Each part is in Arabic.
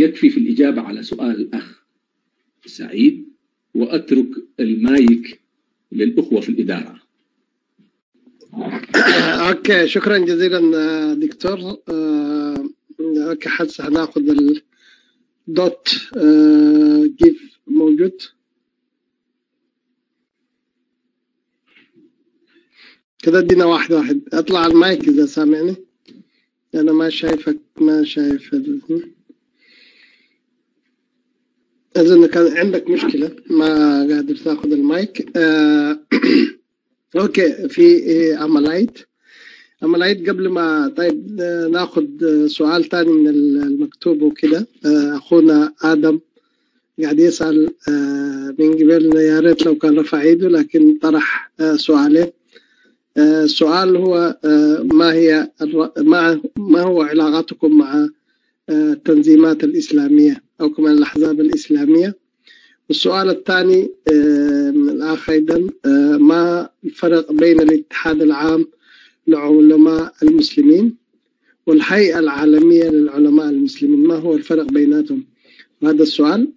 يكفي في الإجابة على سؤال الأخ سعيد، وأترك المايك للأخوة في الإدارة. اوكي، شكرا جزيلا دكتور. اوكي، هسه هناخذ الدوت جيف موجود كده. ادينا واحد اطلع المايك اذا سامعني. انا ما شايفك، ما شايف. اظن كان عندك مشكلة ما قادر تاخذ المايك. اوكي، في عملايت قبل ما طيب ناخذ سؤال تاني من المكتوب وكده. اخونا ادم قاعد يسأل من قبل، يا ريت لو كان رفع ايده، لكن طرح سؤالين. السؤال هو ما هو علاقتكم مع التنظيمات الإسلامية أو كمان الأحزاب الإسلامية؟ والسؤال الثاني من الأخ أيضا، ما الفرق بين الاتحاد العام لعلماء المسلمين والهيئة العالمية للعلماء المسلمين؟ ما هو الفرق بيناتهم؟ هذا السؤال.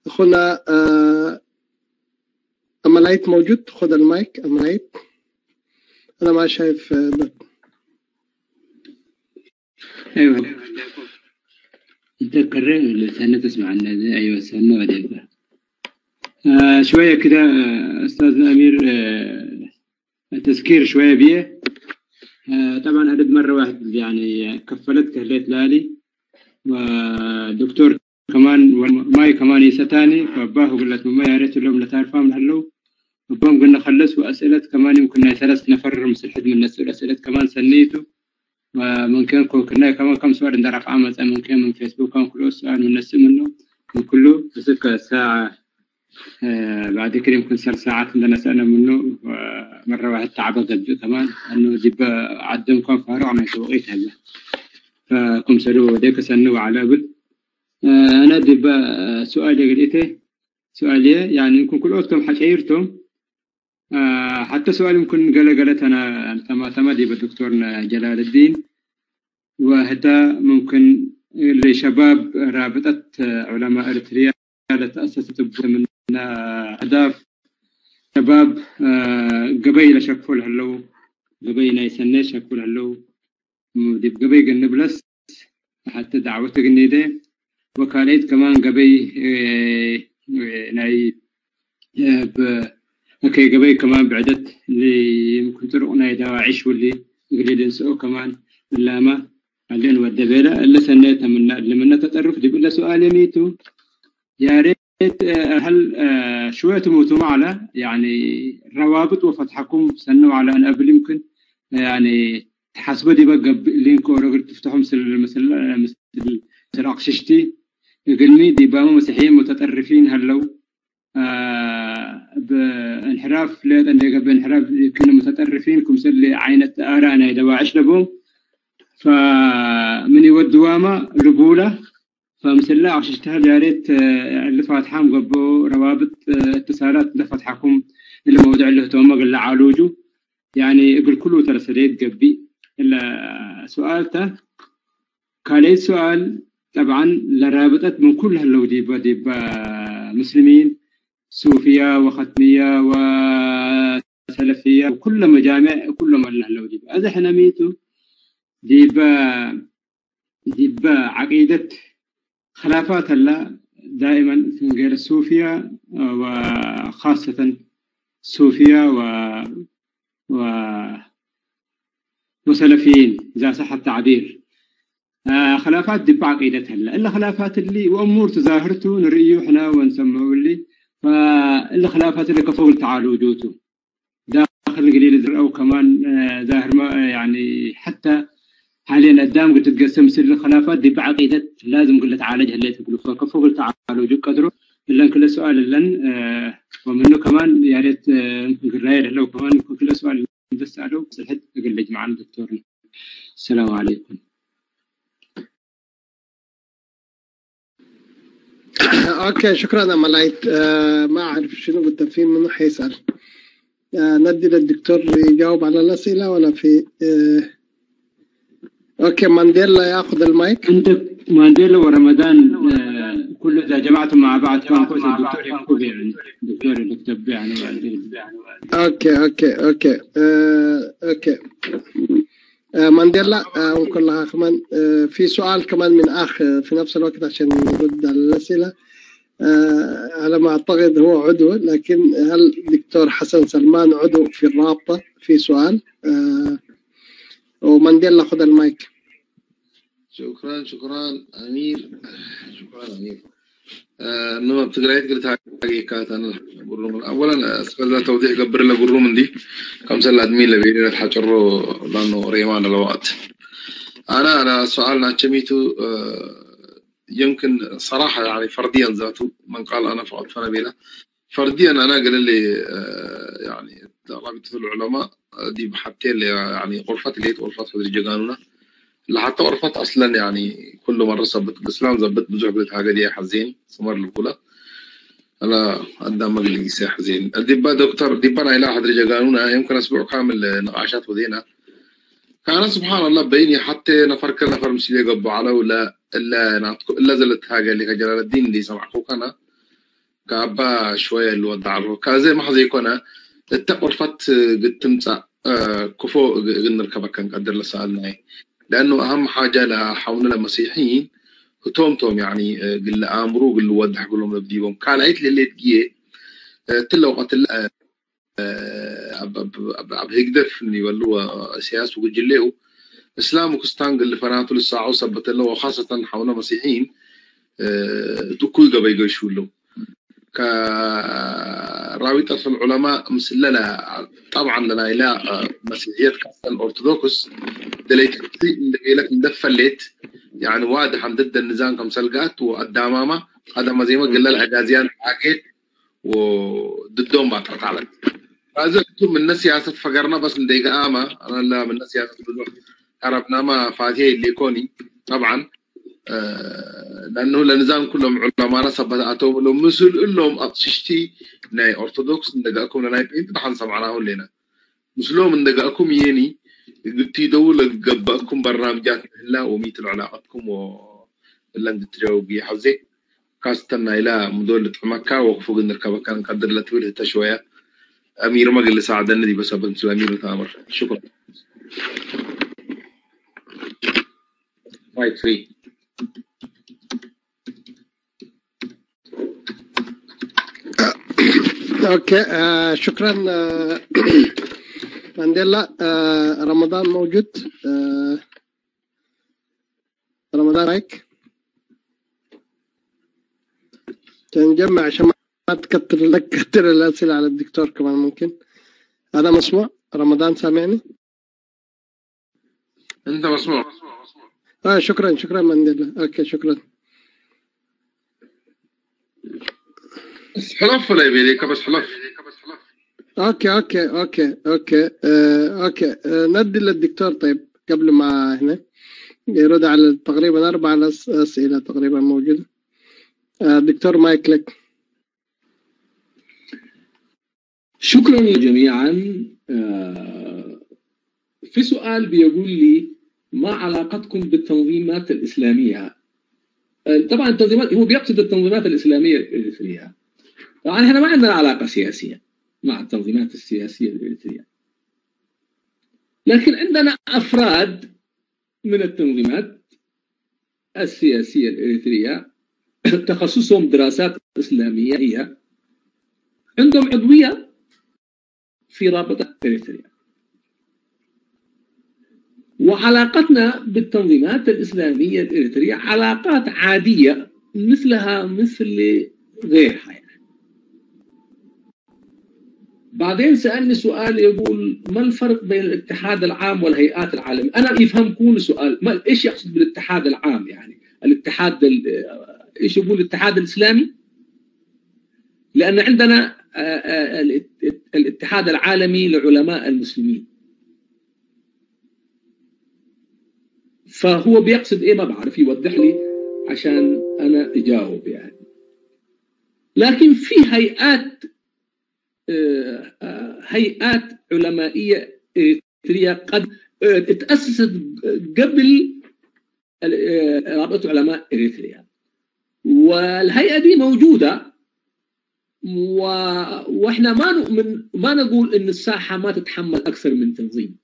أخونا أملايت موجود؟ خذ المايك أملايت. أنا ما شايف أيوة، أنت كرر لسنة تسمع عنا. أيوة سنة بعدين شوية كده أستاذنا أمير، تذكير شوية بيه. طبعا عدد مرة واحد يعني كفلت كهليت لالي ودكتور كمان وماي كمان يستاني، فباه قلت ما يا ريت لهم لتعرفها من هلو وبهم قلنا خلص. وأسئلة كمان يمكن 3 نفر مسلحد من نسأل أسئلة كمان سنيته، وممكن كنا كمان كم سؤال ندرق عمل ممكن من فيسبوك كان كله سؤال من نسي منه من كله بس ساعة. بعد كده يمكن صار ساعات عندنا سألنا منه، مرة واحد تعب قلبي كمان أنه جيب عدم كان فارغ عن توقيت هلا، فكم سألوا ديك سنوا على قبل. أنا جيب سؤالي قلته سؤالي يعني يمكن كل أوتكم حكيرتم. حتى سؤال يمكن قالت أنا تما دي بالدكتور جلال الدين، وهذا ممكن لشباب رابطة علماء إريتريا اللي تأسست من أهداف شباب قبيلة شكفوا هلو قبيلة يسنى شكفوا هلو دي قبيلة النبلس حتى دعوتك النيدة وكاليت كمان قبيلة ناي اوكي قبيل كمان بعدت اللي ممكن ترقنا دواعش واللي قليل نسوه كمان اللاما اللي والدبيله اللي سنيتها من تطرف دي بلا سؤال يميتو يا ريت هل شويه تموتوا على يعني روابط وفتحكم سنوا على ان قبل يمكن يعني تحسبوا دي بقى لينك ورقل تفتحوا مثل عقششتي قلمي دي بقى مسيحيين متطرفين هلو بانحراف ليت عندك بانحراف كنا متطرفين كمسل عينة آرانا دواعش لبهم فمن يودواما رجولة فمسلا عشتها يا ريت اللي فاتحهم قبو روابط اتصالات لفتحكم الموضوع اللي هتوما قل عالوجو يعني يقول كله ترسليت قبي إلا سؤالته كاليت سؤال طبعا لرابطة من كل هاللو ديبا مسلمين صوفية وختمية وسلفية وكل مجامع كل ما له ديبا هذا احنا ميتو ديبا عقيدة خلافات الله دائما في غير الصوفية وخاصة الصوفية وسلفيين إذا صح التعبير. خلافات ديبا عقيدتها إلا خلافات اللي وأمور تظاهرته نريه احنا ونسمعه اللي فاللي خلافات اللي كفوا تعالوا وجوته داخل قليل أو كمان ظاهر ما يعني حتى حاليا قدام قلت تقسم سر الخلافات دي بعقيدة لازم قلت تعالجها اللي تقولوا فكفوا تعالوا وجو قدروا إلا كل سؤال لن ومنه كمان يا ريت نقول لو كمان كل سؤال نسأله بس الحد أقول مع الدكتور. السلام عليكم. اوكي شكرا ملايت. ما اعرف شنو بالتفهيم منه حيسأل. ندي للدكتور يجاوب على الأسئلة ولا في اوكي مانديلا ياخذ المايك. انت مانديلا ورمضان كل اذا جمعتم مع بعض كان كويس. الدكتور يكتب يعني الدكتور يكتب يعني اوكي مانديلا وكلها كمان في سؤال كمان من اخ في نفس الوقت عشان نرد على الاسئله. على ما اعتقد هو عضو، لكن هل دكتور حسن سلمان عضو في الرابطه؟ في سؤال ومانديلا خذ المايك. شكرا امير. شكرا امير. انما بتقرأي قلت حقيقة انا برلومن اولا اسفل توضيح قبر له برلومن دي كم سنه ادمين لبيري تحجروا لانه ريمان الوقت. انا سؤالنا تشميتو يمكن صراحه يعني فرديا ذاته من قال انا فقط فنبيله فرديا انا قال لي يعني رابطه العلماء دي بحتى لي يعني غرفات اللي هي غرفات في الجيراننا لحتى غرفات اصلا يعني كل مره صبت الاسلام زبط بزعبت حاجه دي حزين سمر الاولى انا قدام مجلس سي حزين الدبا دكتور دبا الى حد رجالنا يمكن اسبوع كامل نقاشات ودينا كان سبحان الله بيني حتى نفر مسلي قبوا على ولا الا زلت حاجه اللي جلال الدين اللي سمعكو كان كابا شويه اللي وضعه كازي ما حزي كنا التقرفت قد تمسع كفو نركبك كان قدر لسالنا لانه اهم حاجه لحولنا المسيحيين توم يعني قل امرو قل ودح قول لهم بديهم كان عيت لي تجي تلو قتل اب هيقدف اني والله سياسه وقل له اسلام وكستان قل فناتو للساعه وثبت له وخاصه حولنا مسيحيين كل قبل يقشوا له كراوية العلماء مسللة طبعا لنا إلى مسيحية الأرثوذكس دليت لك ندفلت يعني واضح ضد النظام كمسلقات والدمامة هذا ما زي ما قلنا الأجازيان حاكيت وضدهم بعد على هذا من الناس سياسة فقرنا بس نديق آما أنا لا من الناس سياسة عرفنا ما فاتيه اللي يكوني طبعا لانه النظام كلهم علماء سبتاتهم لهم مسل لهم اطشتي ناي ارثوذكس ندقاكم ناي بنت حنسب معناه لنا مسلم ندقاكم يني قلتي دولة قباكم برنامجات لا وميت علاقتكم ولا تجاوبي حزي كاستنا الى مدولة مكة وقفوا نركب كان قدر لا تقول شويه امير ما قال ساعدنا دي بس بنت امير تامر شكرا مايك فري اوكي شكرا مانديلا. رمضان موجود. رمضان مايك نجمع عشان ما تكتر لك كتر الاسئله على الدكتور كمان ممكن. هذا مسموع؟ رمضان سامعني؟ انت مسموع. شكرا مانديلا. اوكي شكرا. حلف ولا يبيليك بس حلف. اوكي ندي للدكتور طيب قبل ما هنا يرد على تقريبا 4 اسئله تقريبا موجوده. دكتور مايك لك. شكرا جميعا. في سؤال بيقول لي ما علاقتكم بالتنظيمات الإسلامية؟ طبعا التنظيمات هو بيقصد التنظيمات الإسلامية الإريترية. طبعا احنا ما عندنا علاقة سياسية مع التنظيمات السياسية الإريترية، لكن عندنا أفراد من التنظيمات السياسية الإريترية تخصصهم دراسات إسلامية، هي عندهم عضوية في رابطة إريتريا. وعلاقتنا بالتنظيمات الإسلامية الإريترية علاقات عادية مثلها مثل غيرها يعني. بعدين سألني سؤال يقول ما الفرق بين الاتحاد العام والهيئات العالمية؟ أنا يفهمكون السؤال إيش يقصد بالاتحاد العام؟ يعني الاتحاد إيش يقول الاتحاد الإسلامي؟ لأن عندنا الاتحاد العالمي لعلماء المسلمين، فهو بيقصد إيه ما بعرف، يوضح لي عشان أنا أجاوب يعني. لكن في هيئات علمائية إريترية قد تأسست قبل رابطة علماء إريتريا، والهيئة دي موجودة، واحنا ما نؤمن، ما نقول ان الساحة ما تتحمل اكثر من تنظيم،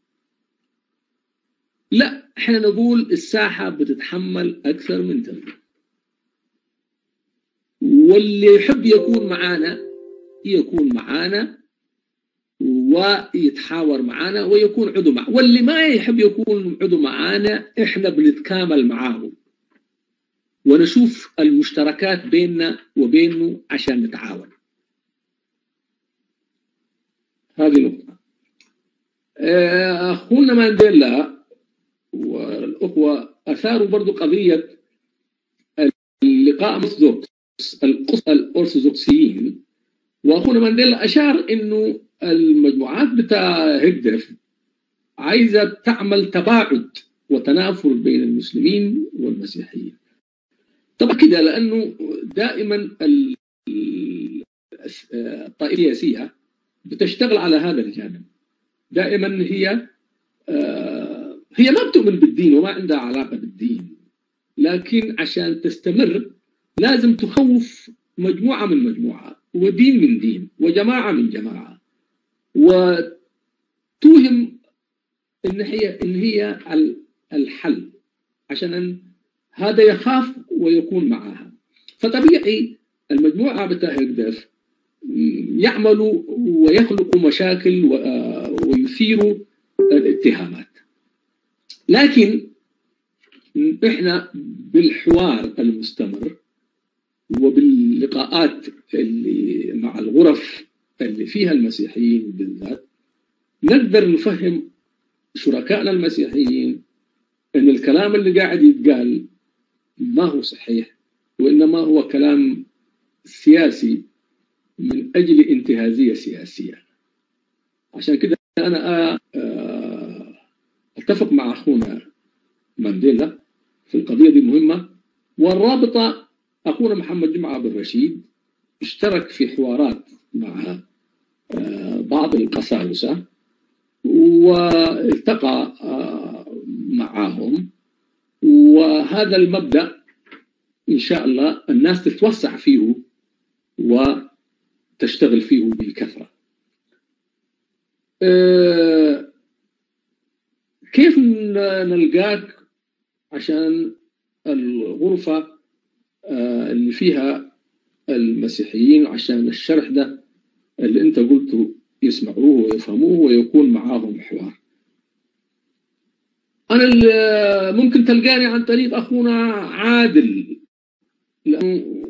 لا، احنا نقول الساحة بتتحمل اكثر من تنظيم، واللي يحب يكون معانا يكون معانا ويتحاور معانا ويكون عضو معنا، واللي ما يحب يكون عضو معانا احنا بنتكامل معاه ونشوف المشتركات بيننا وبينه عشان نتعاون. هذه نقطة. أخونا مانديلا والأخوة أثاروا برضو قضية اللقاء الأرثوذكسيين، وأخونا مانديلا أشار إنه المجموعات بتاع هيدف عايزة تعمل تباعد وتنافر بين المسلمين والمسيحيين. طبعا كده، لأنه دائما الطائفة السياسية بتشتغل على هذا الجانب، دائما هي ما بتؤمن بالدين وما عندها علاقة بالدين، لكن عشان تستمر لازم تخوف مجموعة من مجموعة ودين من دين وجماعة من جماعة، وتوهم إن هي الحل، عشان هذا يخاف ويكون معها. فطبيعي المجموعة بتاع هيدف يعملوا ويخلقوا مشاكل ويثيروا الاتهامات، لكن احنا بالحوار المستمر وباللقاءات اللي مع الغرف اللي فيها المسيحيين بالذات نقدر نفهم شركائنا المسيحيين ان الكلام اللي قاعد يتقال ما هو صحيح، وانما هو كلام سياسي من أجل انتهازية سياسية. عشان كده أنا أتفق مع أخونا مانديلا في القضية دي مهمة. والرابطة أخونا محمد جمعة بن رشيد اشترك في حوارات مع بعض القساوسة والتقى معهم، وهذا المبدأ إن شاء الله الناس تتوسع فيه وتشتغل فيه بكثرة. كيف نلقاك عشان الغرفة اللي فيها المسيحيين عشان الشرح ده اللي انت قلته يسمعوه ويفهموه ويكون معاهم حوار؟ أنا ممكن تلقاني عن طريق أخونا عادل، لأنه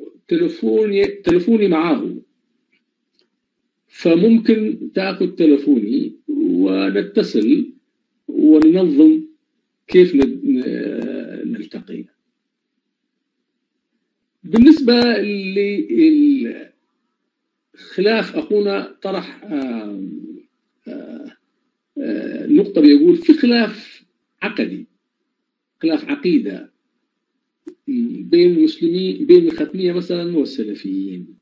تلفوني معاه، فممكن تأخذ تلفوني ونتصل وننظم كيف نلتقي. بالنسبة لخلاف أخونا طرح نقطة بيقول في خلاف عقدي، خلاف عقيدة بين المسلمين، بين الختمية مثلا والسلفيين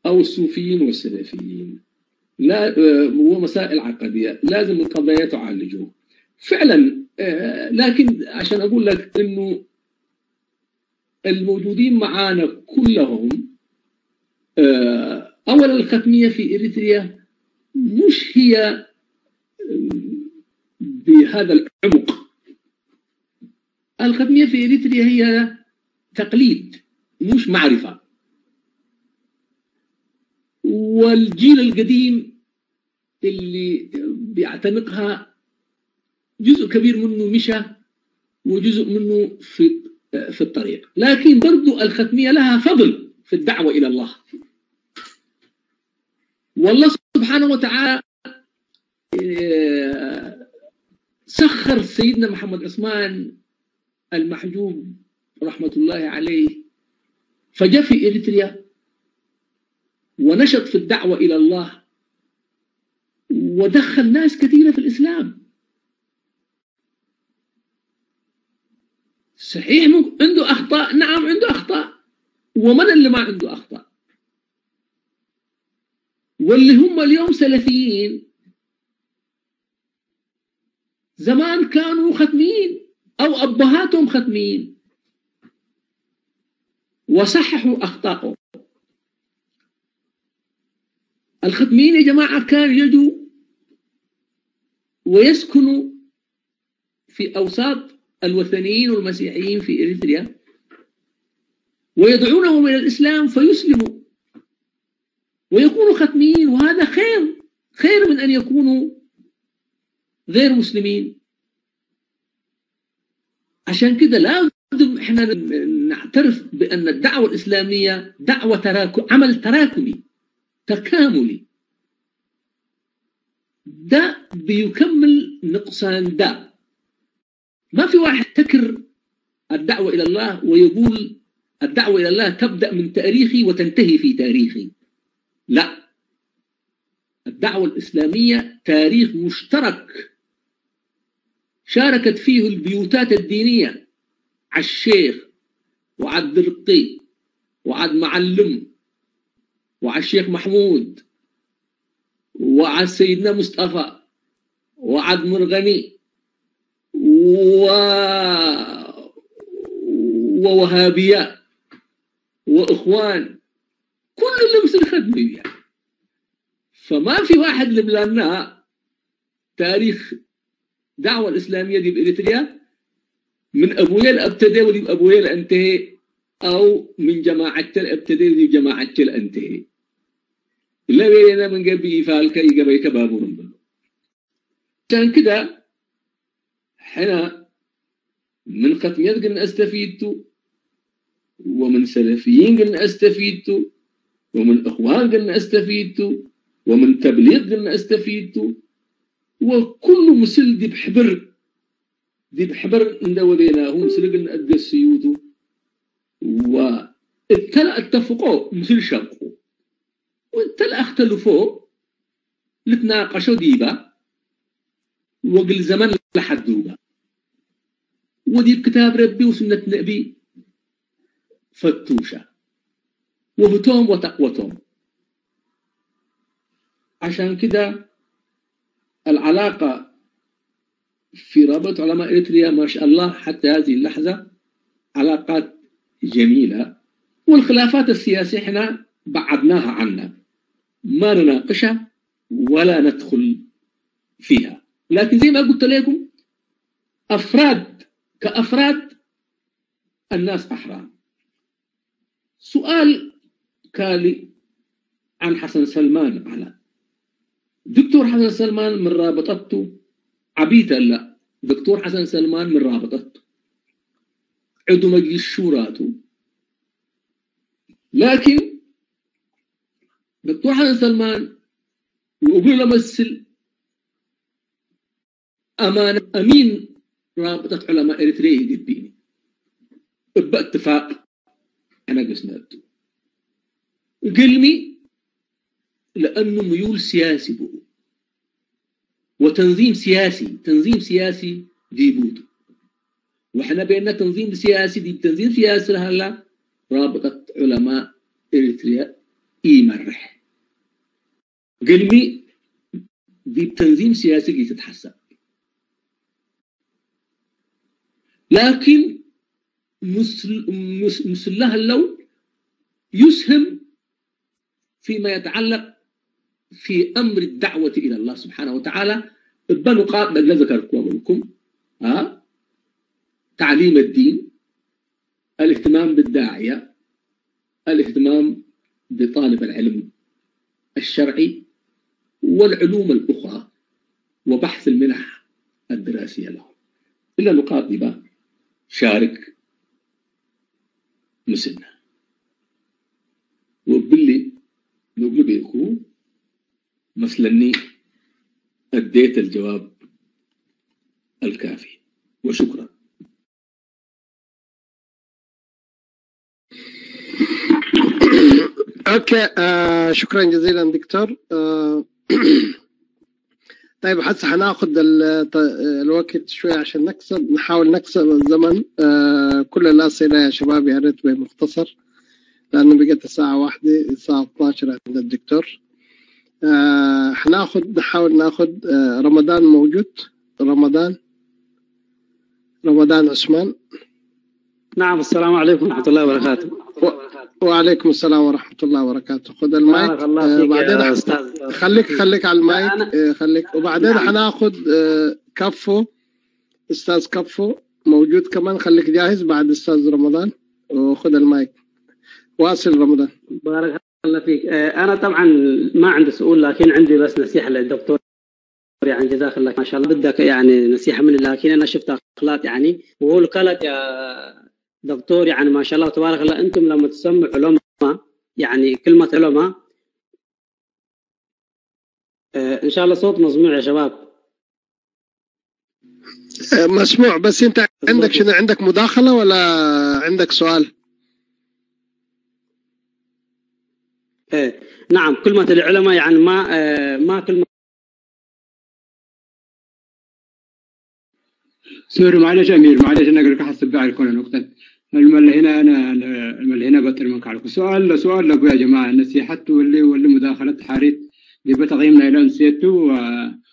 أو الصوفيين والسلفيين، لا هو مسائل عقدية لازم القضايا تعالجوه فعلا. لكن عشان أقول لك إنه الموجودين معانا كلهم أولا الختمية في إريتريا مش هي بهذا العمق. الختمية في إريتريا هي تقليد مش معرفة، والجيل القديم اللي بيعتنقها جزء كبير منه مشى وجزء منه في الطريق، لكن برضو الختمية لها فضل في الدعوة إلى الله. والله سبحانه وتعالى سخر سيدنا محمد عثمان المحجوب رحمة الله عليه فجاء في إريتريا ونشط في الدعوة إلى الله ودخل ناس كثيرة في الإسلام. صحيح عنده أخطاء، نعم عنده أخطاء، ومن اللي ما عنده أخطاء؟ واللي هم اليوم سلفيين زمان كانوا ختمين أو أبهاتهم ختمين وصححوا أخطائهم. الختمين يا جماعة كانوا يجوا ويسكنوا في أوساط الوثنيين والمسيحيين في إريتريا ويدعونهم إلى الإسلام فيسلموا ويكونوا ختمين، وهذا خير من أن يكونوا غير مسلمين. عشان كده لازم احنا نعترف بأن الدعوة الإسلامية دعوة عمل تراكمي تكاملي، ده بيكمل نقصان ده. ما في واحد تكر الدعوة إلى الله ويقول الدعوة إلى الله تبدأ من تاريخي وتنتهي في تاريخي. لا، الدعوة الإسلامية تاريخ مشترك شاركت فيه البيوتات الدينية، على الشيخ وعلى الدرقي وعلى المعلم وعلى الشيخ محمود وعلى سيدنا مصطفى وعلى مرغني ووهابية وإخوان، كل اللي مثل خدمي يعني. فما في واحد لبلانها تاريخ دعوة الإسلامية دي بإريتريا من أبويل ابتدى ودي بأبويل انتهي، أو من جماعة ابتدى ودي بجماعة انتهي. إلا بينا من قبل فالك يقبل كبابون بلو. عشان كده حنا من ختميات قلنا استفيدتوا، ومن سلفيين قلنا استفيدتوا، ومن إخوان قلنا استفيدتوا، ومن تبليغ قلنا استفيدتوا، وكل مسل دي بحبر ندوريناهم سلقنا أدى السيوتو واتلا اتفقوا مثل شرقوا واتلا اختلفوا لتناقشوا ديبا وقل زمن لحدوبا، ودي بكتاب ربي وسنة نبي فتوشة وفتوم وتقوتهم. عشان كده العلاقة في رابط علماء إريتريا ما شاء الله حتى هذه اللحظة علاقات جميلة، والخلافات السياسية احنا بعدناها عنا، ما نناقشها ولا ندخل فيها. لكن زي ما قلت لكم كأفراد الناس أحرار. سؤال كالي عن حسن سلمان، على دكتور حسن سلمان من رابطته عبيتا، لا، دكتور حسن سلمان من رابطته عضو مجلس شوراته، لكن دكتور حسن سلمان يقول له مثل أمين رابطة علماء إريتريا يدبيني باتفاق أنا قسناته قلمي لأنه ميول سياسي بقى وتنظيم سياسي ديبوته، وإحنا بيننا تنظيم سياسي دي بتنظيم سياسي هلا رابطة علماء إريتريا يمرح قلمي دي بتنظيم سياسي دي تتحسب، لكن مسلها اللون يسهم فيما يتعلق في أمر الدعوة إلى الله سبحانه وتعالى بنقاط بدل ذكركم لكم تعليم الدين، الاهتمام بالداعية، الاهتمام بطالب العلم الشرعي والعلوم الأخرى وبحث المنح الدراسية لهم. إلا نقاط دي شارك مسنة وباللي نقول بيكون مثلني أديت الجواب الكافي، وشكرا. اوكي، شكرا جزيلا دكتور. طيب هسه هناخد الوقت شوي عشان نحاول نكسر الزمن. كل الأسئلة يا شباب يا ريت بمختصر لأنه بقت الساعة 1 الساعة 12 عند الدكتور. نحاول ناخد رمضان موجود. رمضان رمضان عثمان. نعم، السلام عليكم ورحمة الله وبركاته. وعليكم السلام ورحمة الله وبركاته. خذ المايك. بارك الله فيك بعدين يا أستاذ. خليك على المايك. خليك، وبعدين نعم. حناخذ كفو، أستاذ كفو موجود كمان. خليك جاهز بعد أستاذ رمضان، وخذ المايك. واصل رمضان. بارك الله فيك. أنا طبعا ما عندي سؤال، لكن عندي بس نصيحة للدكتور. يعني جزاك الله ما شاء الله، بدك يعني نصيحة مني، لكن أنا شفت أخلاق يعني، وهو قالت يا دكتور يعني ما شاء الله تبارك الله، أنتم لما تسموا علماء يعني كلمة علماء إن شاء الله صوت مسموع يا شباب. مسموع، بس أنت عندك شنو؟ عندك مداخلة ولا عندك سؤال؟ نعم، كلمة العلماء يعني ما كلمة. سوري معلش أمير، معلش أنا أقول لك حسب على كل نقطة. المال هنا أنا المال هنا بطل منك عليكم. سؤال لكم يا جماعة، نصيحة واللي مداخلة حارث اللي بتقييمنا إلى نسيته.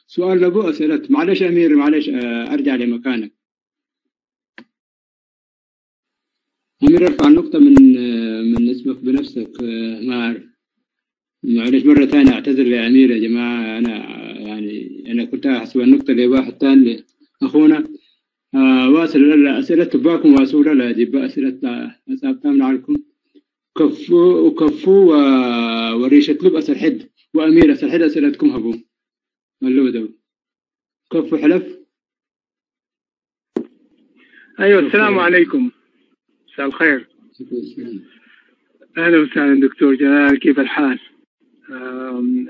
سؤال لابو أسئلة. معلش أمير، معلش أرجع لمكانك. أمير ارفع النقطة من اسمك بنفسك. ما أعرف، معلش مرة ثانية أعتذر يا أمير يا جماعة. أنا كنت أحسب النقطة لواحد ثاني أخونا. واصل الأسئلة تباكم واسولة لا أجيب أسئلة أسابتها عليكم. كفو وريشة لب أسل حد وأمير أسل حد أسئلتكم هبو ملو دو كفو حلف. أيوة، السلام عليكم، مساء الخير. أهلا وسهلا دكتور جلال، كيف الحال؟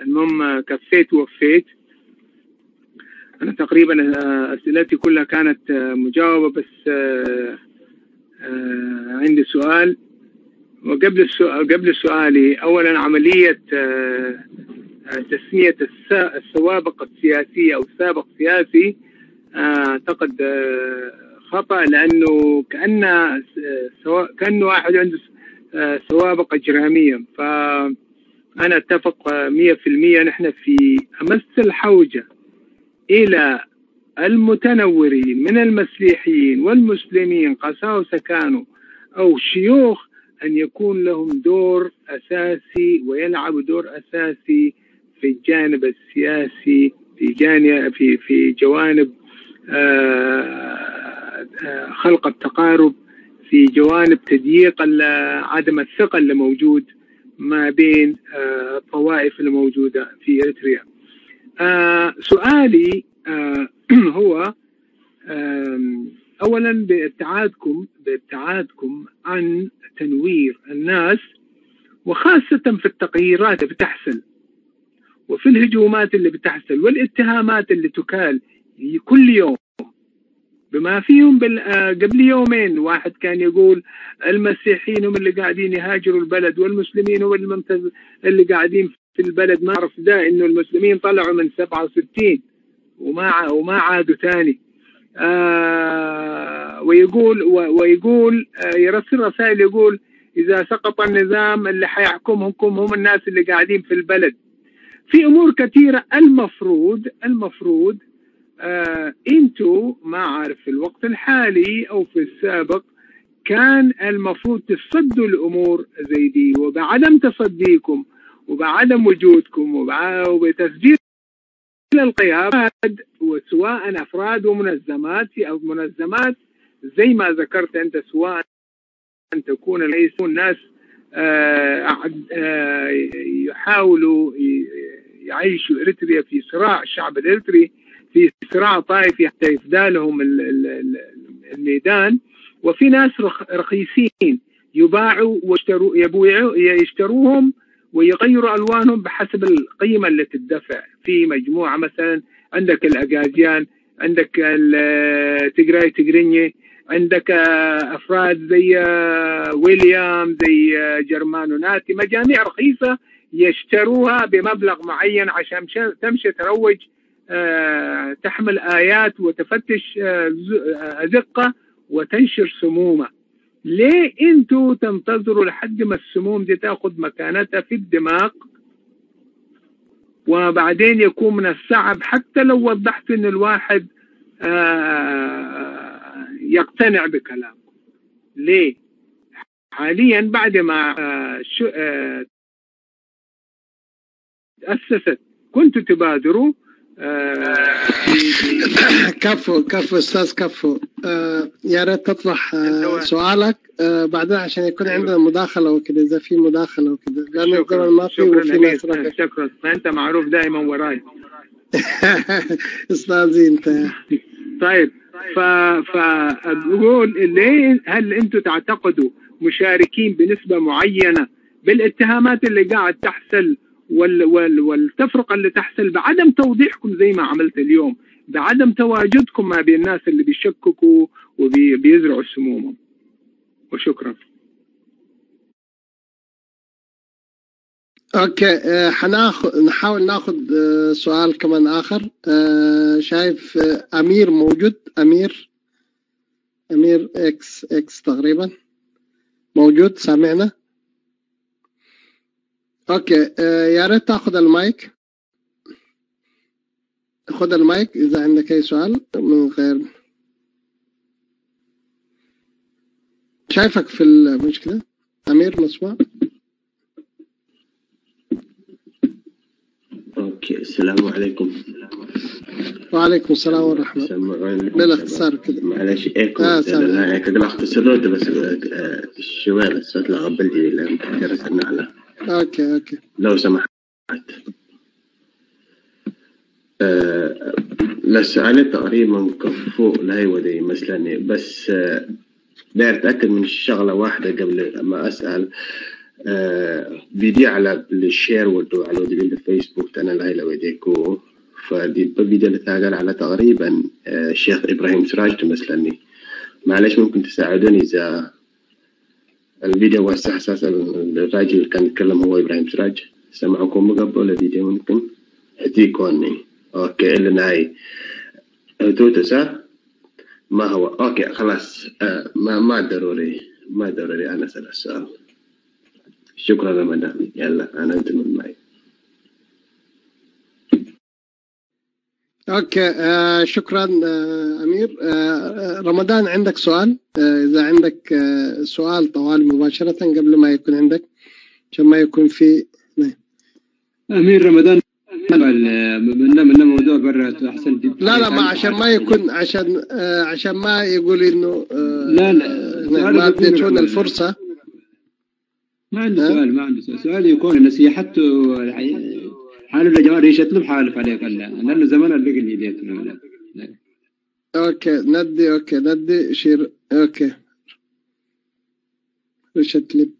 المهم كفيت ووفيت. أنا تقريبا أسئلتي كلها كانت مجاوبة، بس عندي سؤال. وقبل سؤالي، أولا عملية تسمية السوابق السياسية أو سابق سياسي أعتقد خطأ، لأنه كأنه واحد عنده سوابق إجرامية. فأنا أتفق 100%. نحن في أمس الحوجة إلى المتنورين من المسيحيين والمسلمين، قساوسة كانوا أو شيوخ، أن يكون لهم دور أساسي ويلعبوا دور أساسي في الجانب السياسي، في جوانب خلق التقارب، في جوانب تضييق عدم الثقة اللي موجود ما بين الطوائف اللي موجودة في إريتريا. سؤالي هو أولا بابتعادكم عن تنوير الناس، وخاصة في التغييرات اللي بتحصل وفي الهجومات اللي بتحصل والاتهامات اللي تكال كل يوم، بما فيهم قبل يومين واحد كان يقول المسيحيين هم اللي قاعدين يهاجروا البلد والمسلمين هم اللي قاعدين في البلد. ما عرف ده انه المسلمين طلعوا من 67 وما عادوا تاني. ويقول يرسل رسائل يقول إذا سقط النظام اللي حيحكمهم هم الناس اللي قاعدين في البلد. في أمور كثيرة المفروض انتوا ما عارف في الوقت الحالي أو في السابق كان المفروض تصدوا الأمور زي دي، وبعدم تصديكم وبعدم وجودكم وبتسجيل القيادات، وسواء أفراد ومنظمات أو منظمات زي ما ذكرت أنت، سواء أن تكون الناس يحاولوا يعيشوا إريتريا في صراع، الشعب الإريتري في صراع طائفي حتى يفدالهم الميدان، وفي ناس رخيصين يباعوا يشتروهم ويغيروا ألوانهم بحسب القيمة اللي تدفع. في مجموعة مثلا عندك الأجازيان، عندك تجريني، عندك أفراد زي ويليام، زي جرمانو ناتي، مجاميع رخيصة يشتروها بمبلغ معين عشان تمشي تروج، تحمل آيات وتفتش أزقة وتنشر سمومة. ليه انتوا تنتظروا لحد ما السموم دي تاخذ مكانتها في الدماغ، وبعدين يكون من الصعب حتى لو وضحت ان الواحد يقتنع بكلامكم. ليه؟ حاليا بعد ما تأسست كنتوا تبادروا كفو استاذ كفو. يا ريت تطرح سؤالك بعدين عشان يكون عندنا مداخله وكذا، اذا في مداخله وكذا، لانه قبل ما في وفي ناس شكرا. ما انت معروف دائما وراي. استاذي انت. طيب فاقول ليه هل انتم تعتقدوا مشاركين بنسبه معينه بالاتهامات اللي قاعد تحصل والتفرقه اللي تحصل بعدم توضيحكم زي ما عملت اليوم، بعدم تواجدكم ما بين الناس اللي بيشككوا وبيزرعوا سمومهم؟ وشكرا. اوكي، نحاول ناخذ سؤال كمان اخر. شايف امير موجود؟ امير اكس تقريبا موجود، سامعنا؟ اوكي، يا ريت تاخذ المايك. خذ المايك اذا عندك اي سؤال. من غير شايفك في المشكلة امير، مسموع؟ اوكي، السلام عليكم. وعليكم السلام ورحمة الله. بالاختصار كده معلش ايكو انا كده اختصر له بس شوية الصوت لغبل دي لان درسنا على. اوكي لو سمحت. لسؤالي تقريبا كفو لا يودي مثلا، بس داير اتاكد من شغله واحده قبل ما اسال. فيديو على الشير ودو على الفيسبوك انا لا يوديكو، فدي فيديو اللي تاجر على تقريبا الشيخ ابراهيم سراج مثلني. معلش ممكن تساعدوني اذا الفيديو هو اساسا الراجل اللي كان يتكلم هو ابراهيم سراج؟ سمعكم قبل الفيديو ممكن هديكوني. اوكي اللي ناي توتو ما هو اوكي خلاص. ما ضروري انا اسال السؤال. شكرا رمضان. يلا انا انت من معي. اوكي شكرا امير. رمضان عندك سؤال؟ اذا عندك سؤال طوال مباشرة قبل ما يكون عندك، عشان ما يكون في امير رمضان من موضوع برا احسن. لا ما عشان ما يكون عشان ما يقول انه لا ما اديتونا الفرصة. ما عنده سؤال. سؤال يكون نصيحته حاله لجماعة ريش يطلب حالف عليك لأنه زمان اللي قل يديت. اوكي ندي شير. اوكي ريش يطلب.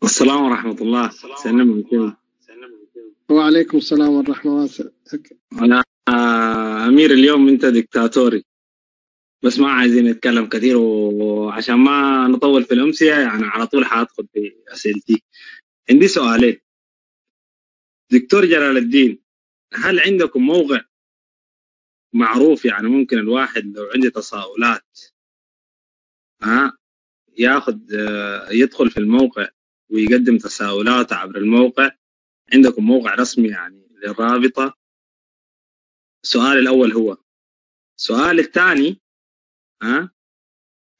السلام ورحمة الله. سلام. وعليكم السلام ورحمة الله. أنا أمير اليوم أنت ديكتاتوري، بس ما عايزين نتكلم كثير وعشان ما نطول في الأمسية يعني على طول حادخل في أسئلتي. عندي سؤالين. دكتور جلال الدين، هل عندكم موقع معروف يعني ممكن الواحد لو عنده تساؤلات يدخل في الموقع ويقدم تساؤلات عبر الموقع؟ عندكم موقع رسمي يعني للرابطة؟ السؤال الأول هو. السؤال الثاني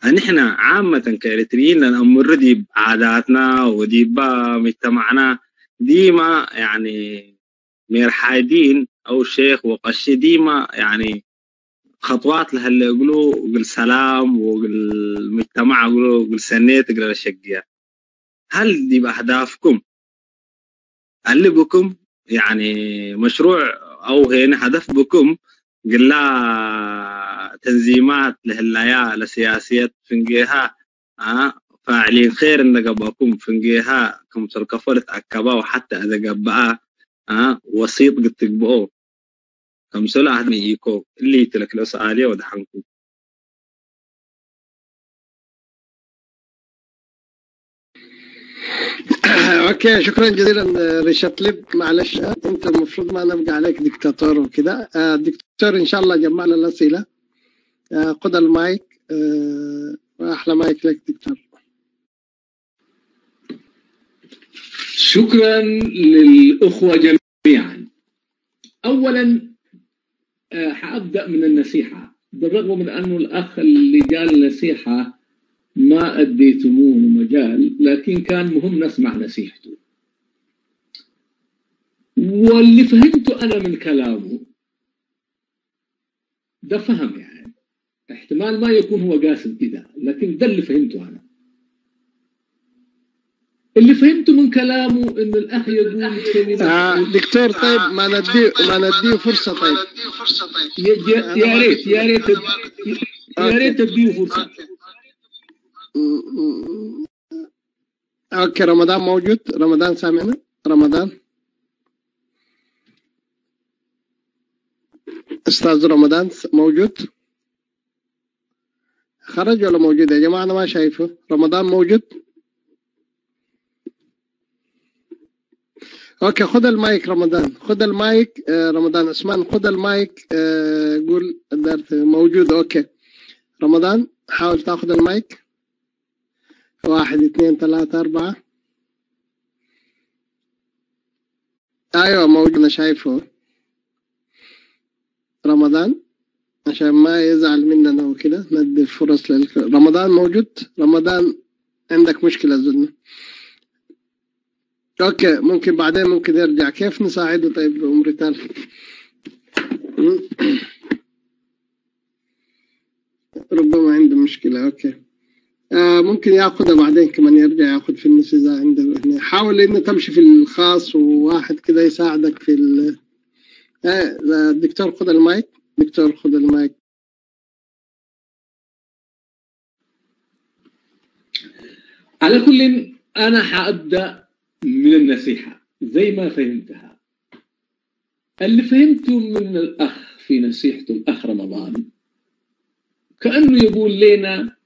نحن عامة كإريتريين نمر دي بعاداتنا ودي بمجتمعنا ديما يعني مرحايدين أو شيخ وقشي ديما يعني خطوات لهاللي يقولوا قل سلام وقل المجتمع يقولوا قل سنيت قل الشقية. هل دي بأهدافكم اللي بكم يعني مشروع أو هنا هدف بكم قل لا تنظيمات لهاللايا لسياسيات فنجيها فاعلين خير إن قباكم فنجيها كم تركفرت أكبا وحتى إذا قبا وسيط قد تقبؤوا كم سلعة ميكو اللي تلك له سؤالية ودحنكم. اوكي شكرا جزيلا ريشات ليب. معلش انت المفروض ما نبقى عليك دكتاتور وكده. دكتور ان شاء الله جمعنا الاسئله. خذ المايك. واحلى مايك لك دكتور. شكرا للأخوة جميعا. أولا حأبدأ من النصيحة، بالرغم من أنه الأخ اللي قال نصيحة ما أديتموه مجال، لكن كان مهم نسمع نصيحته. واللي فهمته أنا من كلامه ده فهم، يعني احتمال ما يكون هو قاسم كده، لكن ده اللي فهمته أنا. اللي فهمته من كلامه إن الأخ يقول كلمة دكتور، طيب ما نديه فرصة. طيب يا ريت تديه فرصة. اوكي، رمضان موجود؟ رمضان سامعنا؟ رمضان، استاذ رمضان موجود؟ خرج ولا موجود يا جماعة؟ انا ما شايفه. رمضان موجود؟ اوكي، خذ المايك رمضان، خذ المايك. رمضان عثمان، خذ المايك. قول موجود. اوكي رمضان، حاول تاخذ المايك. 1 2 3 4. ايوه موجود، انا شايفه. رمضان عشان ما يزعل مننا وكده ندي فرص رمضان موجود؟ رمضان عندك مشكلة زلنا. اوكي، ممكن بعدين ممكن يرجع. كيف نساعده طيب ام ريتال؟ ربما عنده مشكلة. اوكي، ممكن ياخذها بعدين كمان، يرجع ياخذ في النص اذا عنده. يعني حاول انه تمشي في الخاص وواحد كده يساعدك في الدكتور خذ المايك. دكتور خذ المايك. على كل أنا حأبدأ من النصيحة زي ما فهمتها. اللي فهمته من الأخ في نصيحته الأخ رمضان كأنه يقول لنا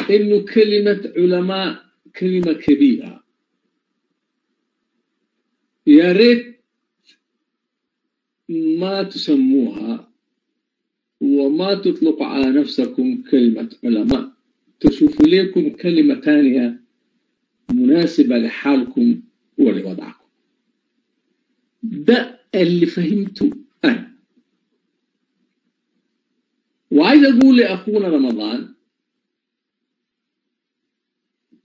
إنه كلمة علماء كلمة كبيرة، يا ريت ما تسموها وما تطلقوا على نفسكم كلمة علماء، تشوفوا لكم كلمة ثانية مناسبة لحالكم ولوضعكم. ده اللي فهمته أنا. وعايز أقول لأخونا رمضان،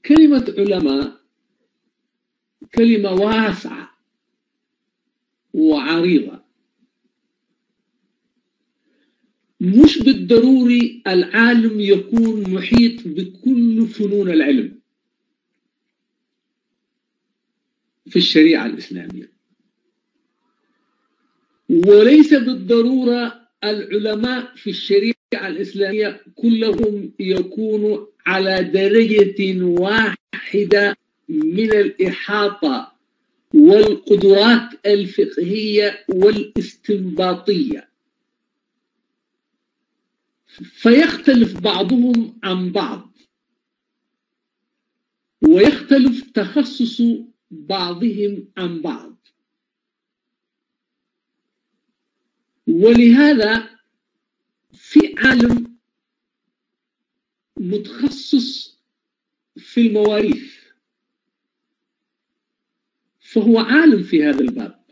كلمة علماء كلمة واسعة وعريضة، مش بالضروري العالم يكون محيط بكل فنون العلم في الشريعة الإسلامية، وليس بالضرورة العلماء في الشريعة الإسلامية كلهم يكونوا على درجة واحدة من الإحاطة والقدرات الفقهية والاستنباطية، فيختلف بعضهم عن بعض ويختلف تخصص بعضهم عن بعض. ولهذا في عالم متخصص في المواريث فهو عالم في هذا الباب،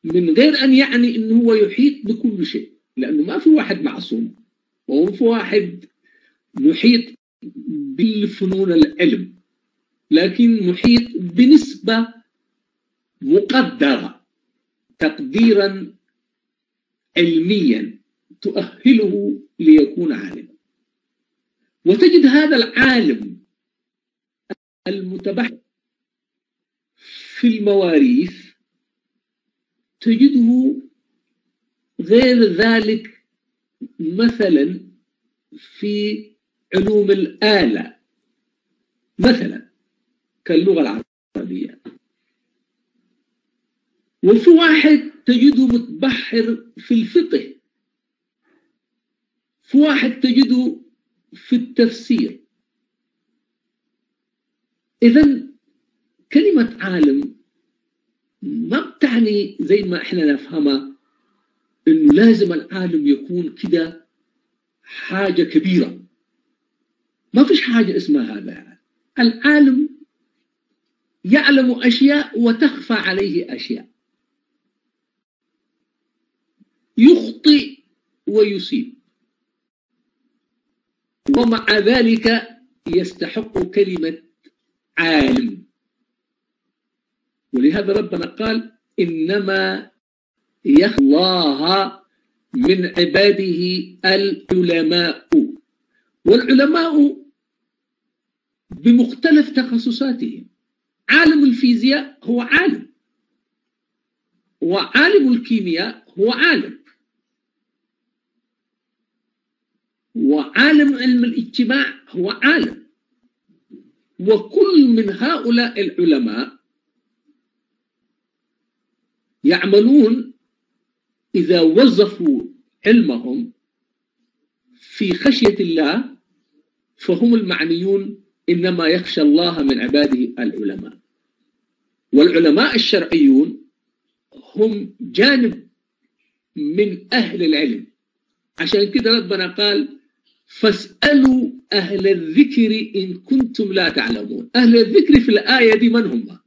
من غير أن يعني أنه هو يحيط بكل شيء، لأنه ما في واحد معصوم وما في واحد محيط بالفنون العلم، لكن محيط بنسبة مقدرة تقديرا علميا تؤهله ليكون عالما. وتجد هذا العالم المتبحر في المواريث تجده غير ذلك مثلا في علوم الآلة مثلا كاللغة العربية. وفي واحد تجده متبحر في الفقه، في واحد تجده في التفسير. إذن كلمة عالم ما بتعني زي ما احنا نفهمها انه لازم العالم يكون كده حاجة كبيرة. ما فيش حاجة اسمها هذا. يعني العالم يعلم أشياء وتخفى عليه أشياء. يخطئ ويصيب، ومع ذلك يستحق كلمة عالم. ولهذا ربنا قال إنما يخشى الله من عباده العلماء. والعلماء بمختلف تخصصاتهم. عالم الفيزياء هو عالم، وعالم الكيمياء هو عالم، وعالم علم الاجتماع هو عالم. وكل من هؤلاء العلماء يعملون إذا وظفوا علمهم في خشية الله فهم المعنيون. إنما يخشى الله من عباده العلماء. والعلماء الشرعيون هم جانب من أهل العلم. عشان كده ربنا قال فاسألوا أهل الذكر إن كنتم لا تعلمون. أهل الذكر في الآية دي من هم؟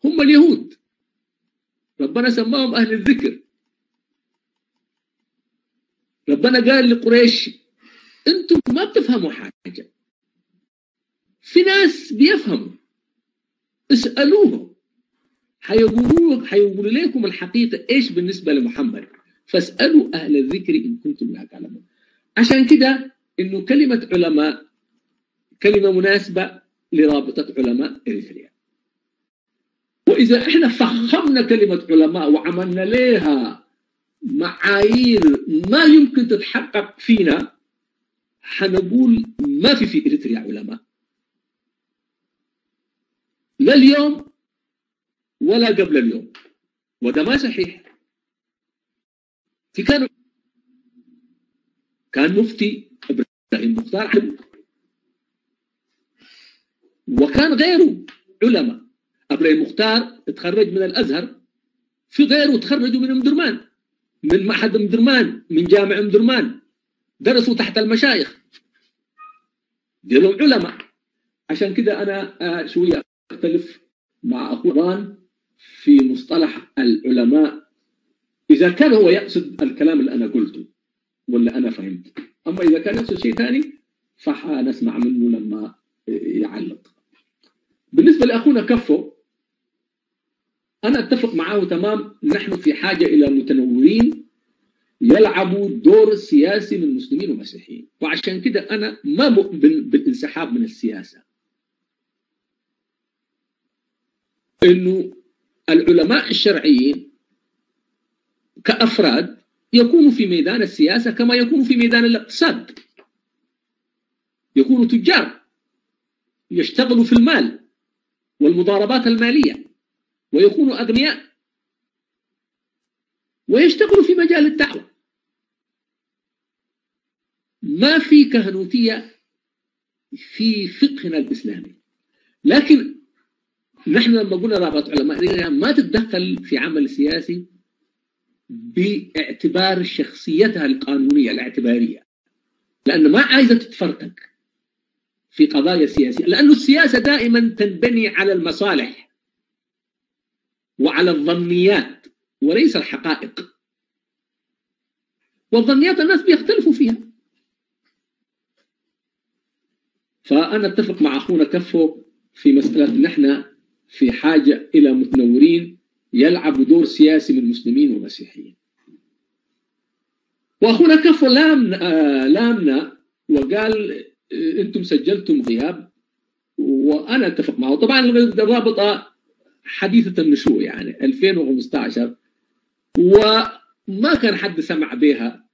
هم اليهود، ربنا سماهم أهل الذكر. ربنا قال لقريش أنتم ما بتفهموا حاجة، في ناس بيفهموا، اسألوهم حيقولوا لكم الحقيقة إيش بالنسبة لمحمد. فاسألوا أهل الذكر إن كنتم لا تعلمون. عشان كده إنه كلمة علماء كلمة مناسبة لرابطة علماء إريتريا. وإذا إحنا فخمنا كلمة علماء وعملنا لها معايير ما يمكن تتحقق فينا، حنقول ما في إريتريا علماء، لا اليوم ولا قبل اليوم. وده ما صحيح. كان مفتي إبراهيم مختار، وكان غيره علماء. إبراهيم مختار تخرج من الأزهر، في غيره تخرجوا من أمدرمان، من معهد أمدرمان، من جامع أمدرمان، درسوا تحت المشايخ، ديلهم علماء. عشان كده أنا شوية أختلف مع أخوان في مصطلح العلماء، إذا كان هو يقصد الكلام اللي أنا قلته ولا أنا فهمت. أما إذا كان يقصد شيء ثاني فحنسمع منه لما يعلق. بالنسبة لأخونا كفو، أنا أتفق معه تمام. نحن في حاجة إلى متنورين يلعبوا دور سياسي من مسلمين ومسيحيين. وعشان كده أنا ما مؤمن بالانسحاب من السياسة. إنه العلماء الشرعيين كأفراد يكونوا في ميدان السياسة كما يكونوا في ميدان الاقتصاد، يكونوا تجار يشتغلوا في المال والمضاربات المالية، ويكونوا أغنياء ويشتغلوا في مجال الدعوة. ما في كهنوتية في فقهنا الإسلامي. لكن نحن لما قلنا رابطة علماء ما تتدخل في عمل سياسي باعتبار شخصيتها القانونية الاعتبارية، لأن ما عايزة تتفرقق في قضايا سياسية، لأن السياسة دائما تنبني على المصالح وعلى الظنيات وليس الحقائق. والظنيات الناس بيختلفوا فيها. فأنا أتفق مع أخونا كفو في مسألة نحن في حاجة إلى متنورين يلعبوا دور سياسي من مسلمين ومسيحيين. وأخونا كفو لامنا وقال أنتم سجلتم غياب، وأنا أتفق معه. طبعا الرابطة حديثة النشوء يعني 2015، وما كان حد سمع بها.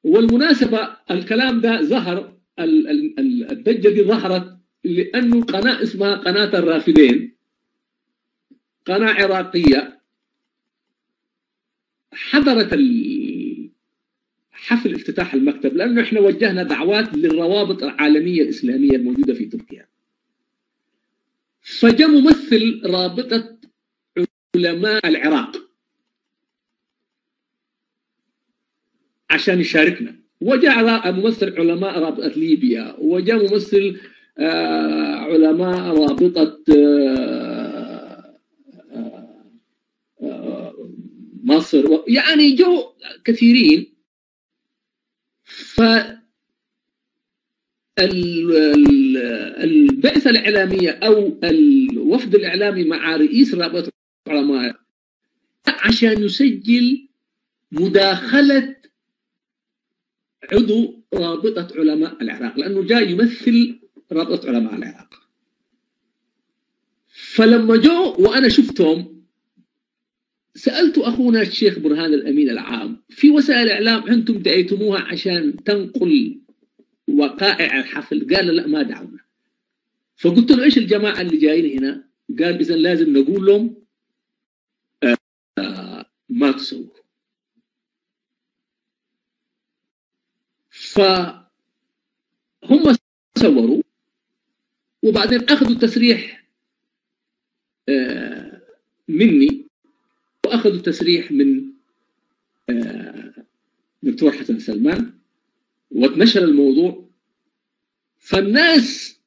والمناسبة الكلام ده ظهر، الدجة دي ظهرت لأنه قناة اسمها قناة الرافدين، قناة عراقية، حضرت حفل افتتاح المكتب، لأنه احنا وجهنا دعوات للروابط العالمية الإسلامية الموجودة في تركيا. فجاء ممثل رابطة علماء العراق عشان يشاركنا، وجاء ممثل علماء رابطة ليبيا، وجاء ممثل علماء رابطة مصر يعني جو كثيرين. البعثة الإعلامية أو الوفد الإعلامي مع رئيس رابطة العلماء عشان يسجل مداخلة عضو رابطة علماء العراق، لأنه جاي يمثل رابطة علماء العراق. فلما جو وأنا شفتهم سألت أخونا الشيخ برهان الأمين العام في وسائل الإعلام أنتم دعيتموها عشان تنقل وقائع الحفل؟ قال لا ما دعونا. فقلت له إيش الجماعة اللي جايين هنا؟ قال إذن لازم نقول لهم ما تصوروا. فهم صوروا وبعدين أخذوا تسريح مني وأخذوا تسريح من دكتور حسن سلمان واتنشر الموضوع. فالناس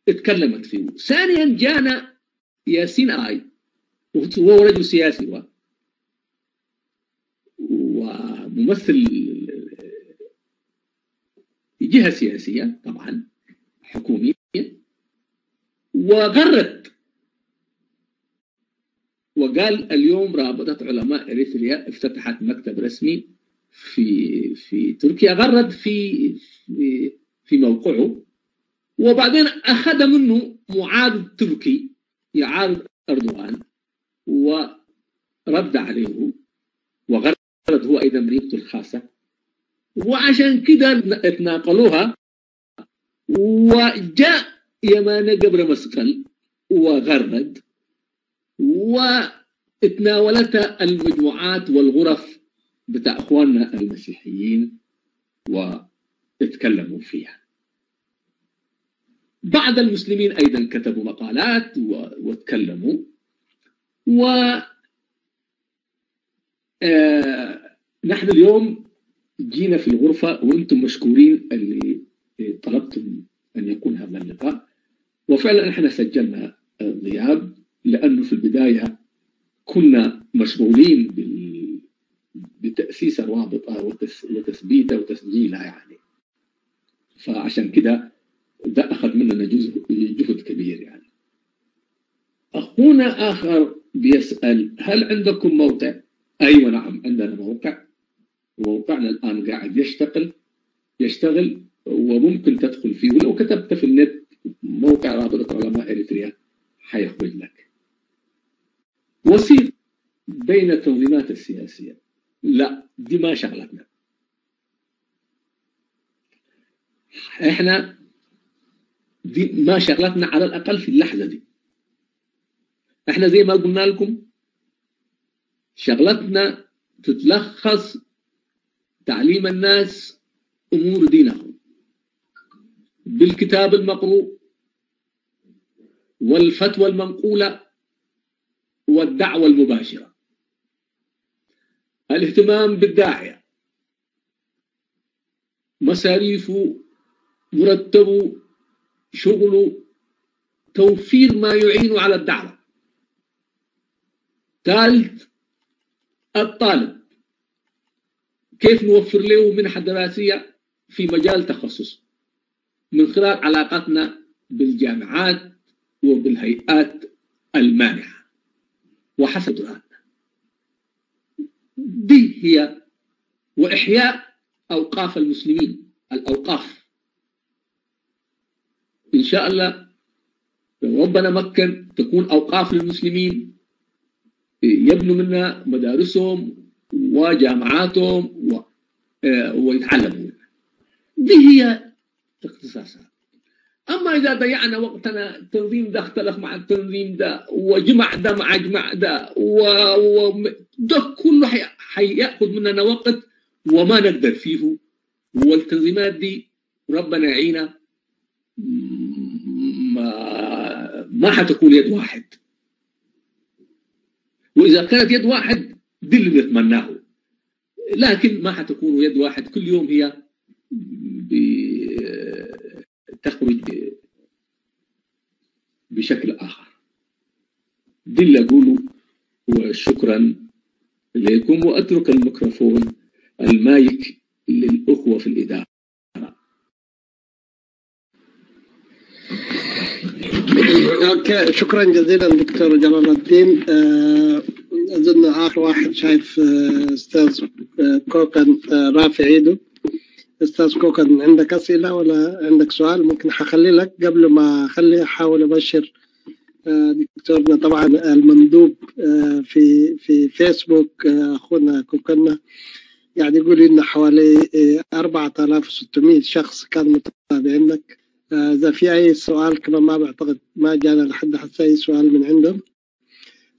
اتكلمت فيه. ثانيا جانا ياسين آي وهو رجل سياسي وممثل جهة سياسية طبعا حكومية، وغرد وقال اليوم رابطة علماء إريتريا افتتحت مكتب رسمي في تركيا. غرد في موقعه، وبعدين أخذ منه معارض تركي يعارض أردوغان ورد عليه، وغرد هو أيضا بريقته الخاصة، وعشان كده اتناقلوها. وجاء يمان قبر مسقل وغرد واتناولتها المجموعات والغرف بتاع اخواننا المسيحيين واتكلموا فيها. بعض المسلمين ايضا كتبوا مقالات واتكلموا. نحن اليوم جينا في الغرفة وانتم مشكورين اللي طلبتم ان يكون هذا اللقاء، وفعلا احنا سجلنا غياب لانه في البداية كنا مشغولين بتأسيس الرابطة وتثبيتها وتسجيلها يعني، فعشان كده ده أخذ مننا جهد كبير يعني. أخونا آخر بيسأل هل عندكم موقع؟ أيوة نعم عندنا موقع، وموقعنا الآن قاعد يشتغل وممكن تدخل فيه، ولو كتبت في النت موقع رابطة علماء إريتريا حيخرج لك. وسيط بين التنظيمات السياسية، لا دي ما شغلتنا. احنا دي ما شغلتنا على الأقل في اللحظة دي. احنا زي ما قلنا لكم شغلتنا تتلخص تعليم الناس أمور دينهم بالكتاب المقروء والفتوى المنقولة والدعوة المباشرة، الاهتمام بالداعية، مصاريفه، مرتبه، شغله، توفير ما يعين على الدعوة. ثالث الطالب كيف نوفر له منحة دراسية في مجال تخصص من خلال علاقتنا بالجامعات وبالهيئات المانحة وحسب قدراتنا. دي هي وإحياء أوقاف المسلمين، الأوقاف إن شاء الله لو ربنا مكن تكون أوقاف للمسلمين يبنوا منها مدارسهم وجامعاتهم ويتعلموا. دي هي اختصاصات. أما إذا ضيعنا وقتنا التنظيم ده اختلف مع التنظيم ده وجمع ده مع جمع ده وده كله حيأخذ مننا وقت وما نقدر فيه. والتنظيمات دي ربنا يعينا ما حتكون يد واحد، وإذا كانت يد واحد دي اللي نتمناه، لكن ما حتكون يد واحد. كل يوم هي تخرج بشكل آخر. دي اللي أقوله، وشكرا لكم، وأترك المايك للأخوة في الإدارة. اوكي، شكرا جزيلا دكتور جلال الدين. اظن اخر واحد شايف استاذ كوكن رافع ايده. استاذ كوكن، عندك اسئله ولا عندك سؤال؟ ممكن حخلي لك قبل ما احاول ابشر دكتورنا. طبعا المندوب في فيسبوك اخونا كوكنا يعني يقول ان حوالي 4600 شخص كانوا متابعينك. إذا في أي سؤال كمان ما بعتقد ما جانا لحد حتى أي سؤال من عندهم،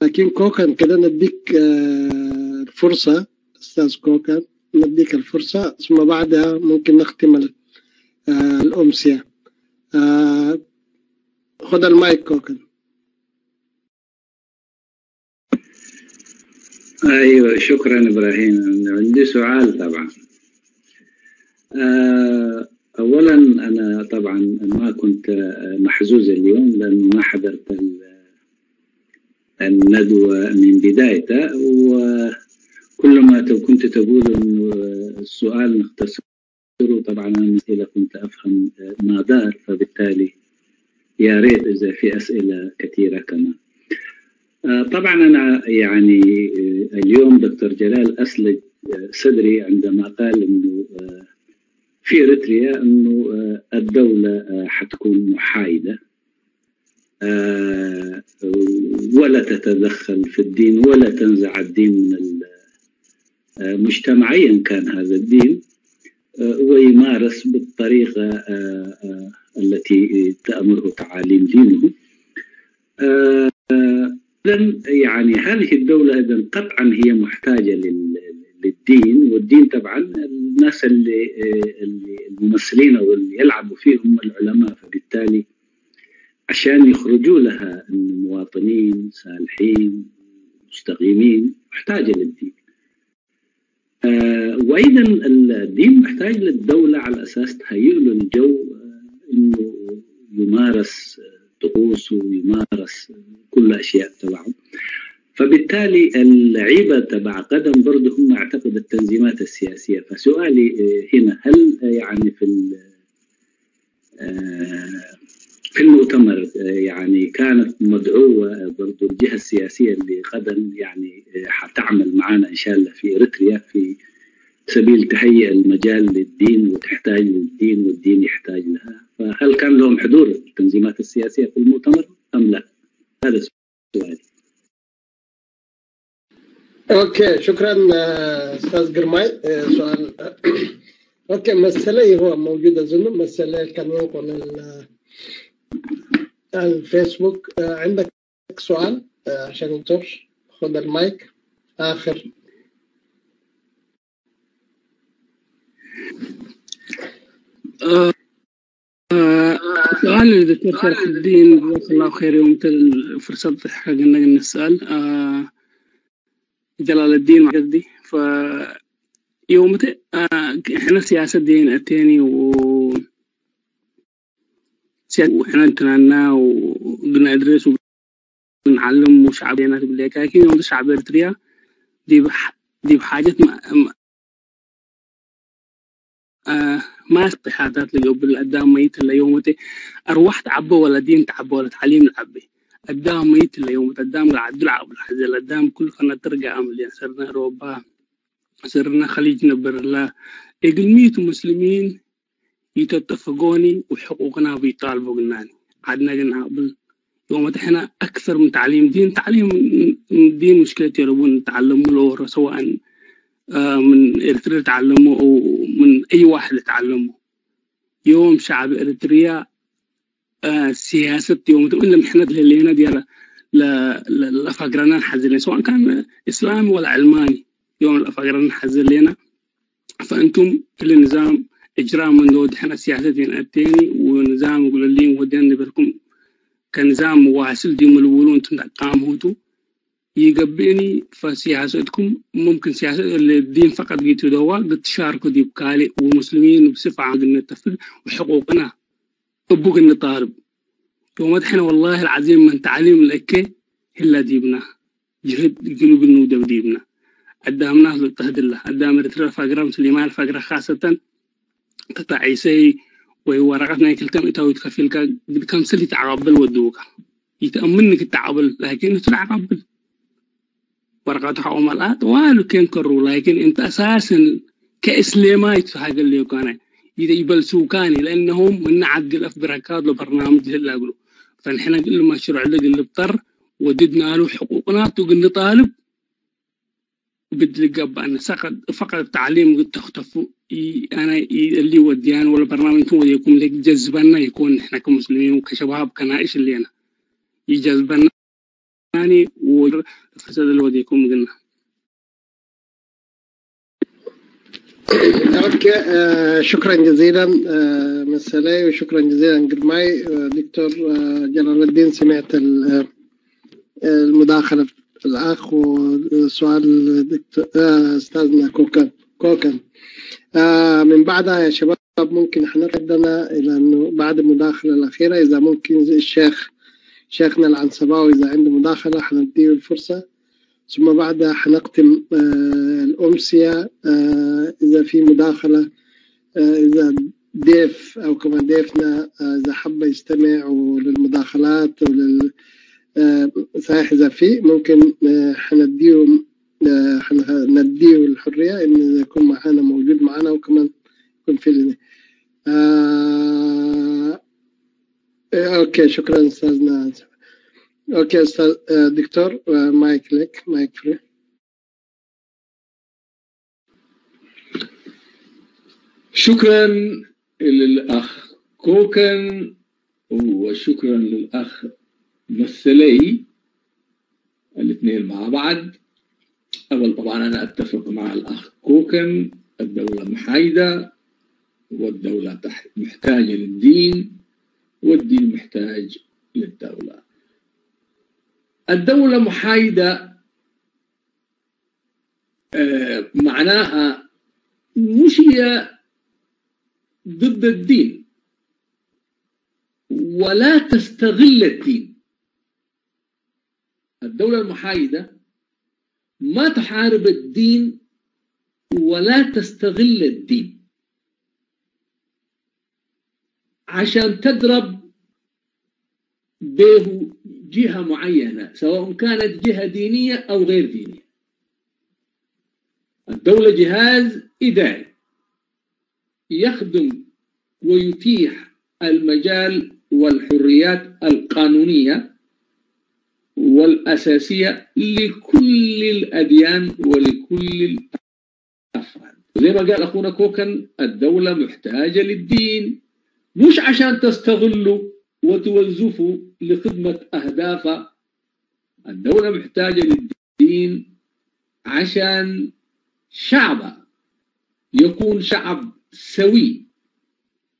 لكن كوكن كده نديك الفرصة. أستاذ كوكن نديك الفرصة، ثم بعدها ممكن نختم الأمسية. خذ المايك كوكن. أيوة، شكرا إبراهيم. عندي سؤال طبعا. أولا أنا طبعا ما كنت محظوظ اليوم لأنه ما حضرت الندوة من بدايتها، وكل ما كنت تقول أنه السؤال نختصره، طبعا أنا أسئلة كنت أفهم ما دار، فبالتالي يا ريت إذا في أسئلة كثيرة كمان. طبعا أنا يعني اليوم دكتور جلال أسلج صدري عندما قال أنه في إريتريا أنه الدولة حتكون محايدة ولا تتدخل في الدين ولا تنزع الدين من المجتمع أيا كان هذا الدين، ويمارس بالطريقة التي تأمره تعاليم دينه. يعني هذه الدولة إذن قطعا هي محتاجة للدين، والدين طبعا الناس اللي الممثلين او اللي يلعبوا فيهم العلماء، فبالتالي عشان يخرجوا لها المواطنين صالحين مستقيمين محتاجة للدين. وايضا الدين محتاج للدولة على اساس تهيئ له الجو انه يمارس طقوس ويمارس كل اشياء تبعه. فبالتالي اللعيبة تبع قدم برضه هم اعتقد التنظيمات السياسية. فسؤالي هنا، هل يعني في المؤتمر يعني كانت مدعوة برضه الجهة السياسية اللي قدم يعني حتعمل معنا إن شاء الله في إريتريا في سبيل تهيئ المجال للدين وتحتاج للدين والدين يحتاج لها؟ فهل كان لهم حضور التنظيمات السياسية في المؤتمر أم لا؟ هذا سؤالي. اوكي، شكرا استاذ قرماي. سؤال اوكي، مسألة هو موجود اظن، مسألة كان ينقل الفيسبوك. عندك سؤال عشان ينتر؟ خذ المايك اخر. سؤال للدكتور صلاح الدين، جزاك الله خير يوم الفرصة حقنا نسأل جلال الدين قصدي. ف يوم احنا سياسة دين اتيني واحنا انتنا وقلنا ادرس ونعلم وشعبنا بالليك، لكن يوم الشعب اريتريا دي بحاجة ما استحادات اللي قبل قدام ميت اللي يومتي أروح تعبى ولا دين تعبى ولا تعليم تعبى قدام ميت اللي يوم قدام قاعد يلعب الحزل قدام كل خنا ترجع أملي صرنا أوروبا صرنا خليجنا برلا إقلمية مسلمين يتتفقوني وحقوقنا بيطالبوا قلناني عدنا قلنا قبل يوم إحنا أكثر من تعليم دين مشكلة يربون نتعلموا له سواء من إريتريا تعلموا أو من أي واحد تعلموا. يوم شعب إريتريا سياسة يوم تقول محنا اللينا ديالا للأفاقرنا حزلين سواء كان إسلامي ولا علماني. يوم الأفاقرنا حزلين فأنتم كل نظام إجرام من دود إحنا سياسة دين التاني ونظام يقول لي ودين بركم كنظام واصل دي ملولون أنتم قامهوتو يقبلني. فسياستكم ممكن سياسة الدين فقط جيتوا دوا قد تشاركوا دي بكالي ومسلمين بصفة عامة نتفق وحقوقنا أبوك النطارب. يوم إحنا والله العظيم من تعليم الأكي هلا ديبنا جهد جنوب النودة وديبنا قدام ناس للتهدلة قدام رترا فقرام سليمان فقرة خاصة تتعيسي وورقتنا كلتم إتاوي تخفيلك قد كان سلي تعقبل ودوك يتأمنك التعقبل لكن تتعقبل ورقاتها عملات والو كان كرو لكن انت اساسا كاسلامايت في حاجه اللي كان يبل سوكاني لانهم من عدل في بركات لبرنامج اللي اقوله فنحن قلنا مشروع اللي اضطر وددنا له حقوقنا وقلنا طالب بدل بان فقط التعليم قد تختفوا انا اللي وديان ولا برنامج هو يكون لك جذبنا يكون احنا كمسلمين وكشباب كنائش اللي انا يجذبنا يعني وفساد الوضع يكون قلنا. اوكي شكرا جزيلا مسالي وشكرا جزيلا قرماي دكتور جلال الدين سمعت المداخلة الأخ وسؤال دكتور أستاذنا كوكن من بعدها يا شباب ممكن حنردنا إلى أنه بعد المداخلة الأخيرة إذا ممكن شيخنا العنسباوي إذا عنده مداخلة حنديه الفرصة ثم بعدها حنختم الأمسية إذا في مداخلة إذا ضيف أو كمان ضيفنا إذا حب يستمع للمداخلات صحيح إذا في ممكن حنديه الحرية إن يكون معنا موجود معنا وكمان يكون في لنا أوكي شكرا أستاذنا. أوكي أستاذ دكتور مايك لك مايك فري. شكرا للأخ كوكن وشكرا للأخ مسلي الاثنين مع بعض. أول طبعا أنا أتفق مع الأخ كوكن الدولة محايدة والدولة محتاجة للدين والدين محتاج للدولة. الدولة محايدة معناها مش هي ضد الدين ولا تستغل الدين. الدولة المحايدة ما تحارب الدين ولا تستغل الدين عشان تضرب به جهة معينة سواء كانت جهة دينية أو غير دينية. الدولة جهاز إداري يخدم ويتيح المجال والحريات القانونية والأساسية لكل الأديان ولكل الأفراد. زي ما قال أخونا كوكن الدولة محتاجة للدين مش عشان تستغلوا وتوظفوا لخدمة أهدافها. الدولة محتاجة للدين عشان شعبها يكون شعب سوي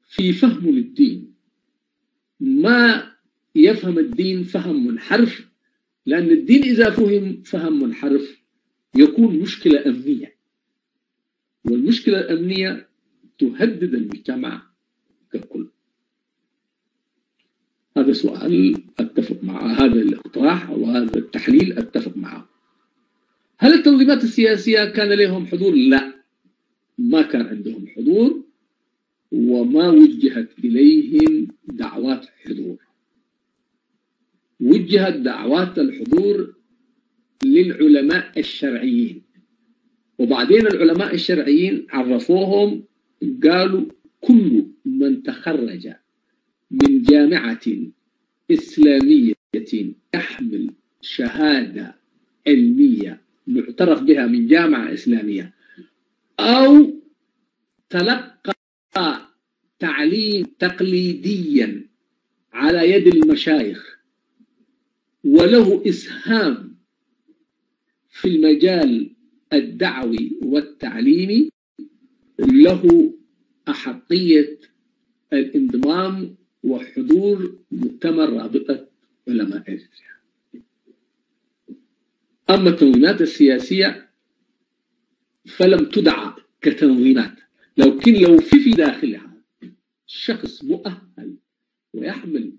في فهمه للدين، ما يفهم الدين فهم منحرف، لأن الدين إذا فهم فهم منحرف يكون مشكلة أمنية، والمشكلة الأمنية تهدد المجتمع ككل. هذا سؤال أتفق معه، هذا الاقتراح وهذا التحليل أتفق معه. هل التنظيمات السياسية كان لهم حضور؟ لا، ما كان عندهم حضور وما وجهت إليهم دعوات حضور. وجهت دعوات الحضور للعلماء الشرعيين، وبعدين العلماء الشرعيين عرفوهم قالوا كل من تخرج من جامعة إسلامية يحمل شهادة علمية معترف بها من جامعة إسلامية أو تلقى تعليم تقليديا على يد المشايخ وله إسهام في المجال الدعوي والتعليمي له أحقية الانضمام وحضور مؤتمر رابطة علماء إريتريا. أما التنظيمات السياسية فلم تدعى كتنظيمات، لو في داخلها شخص مؤهل ويحمل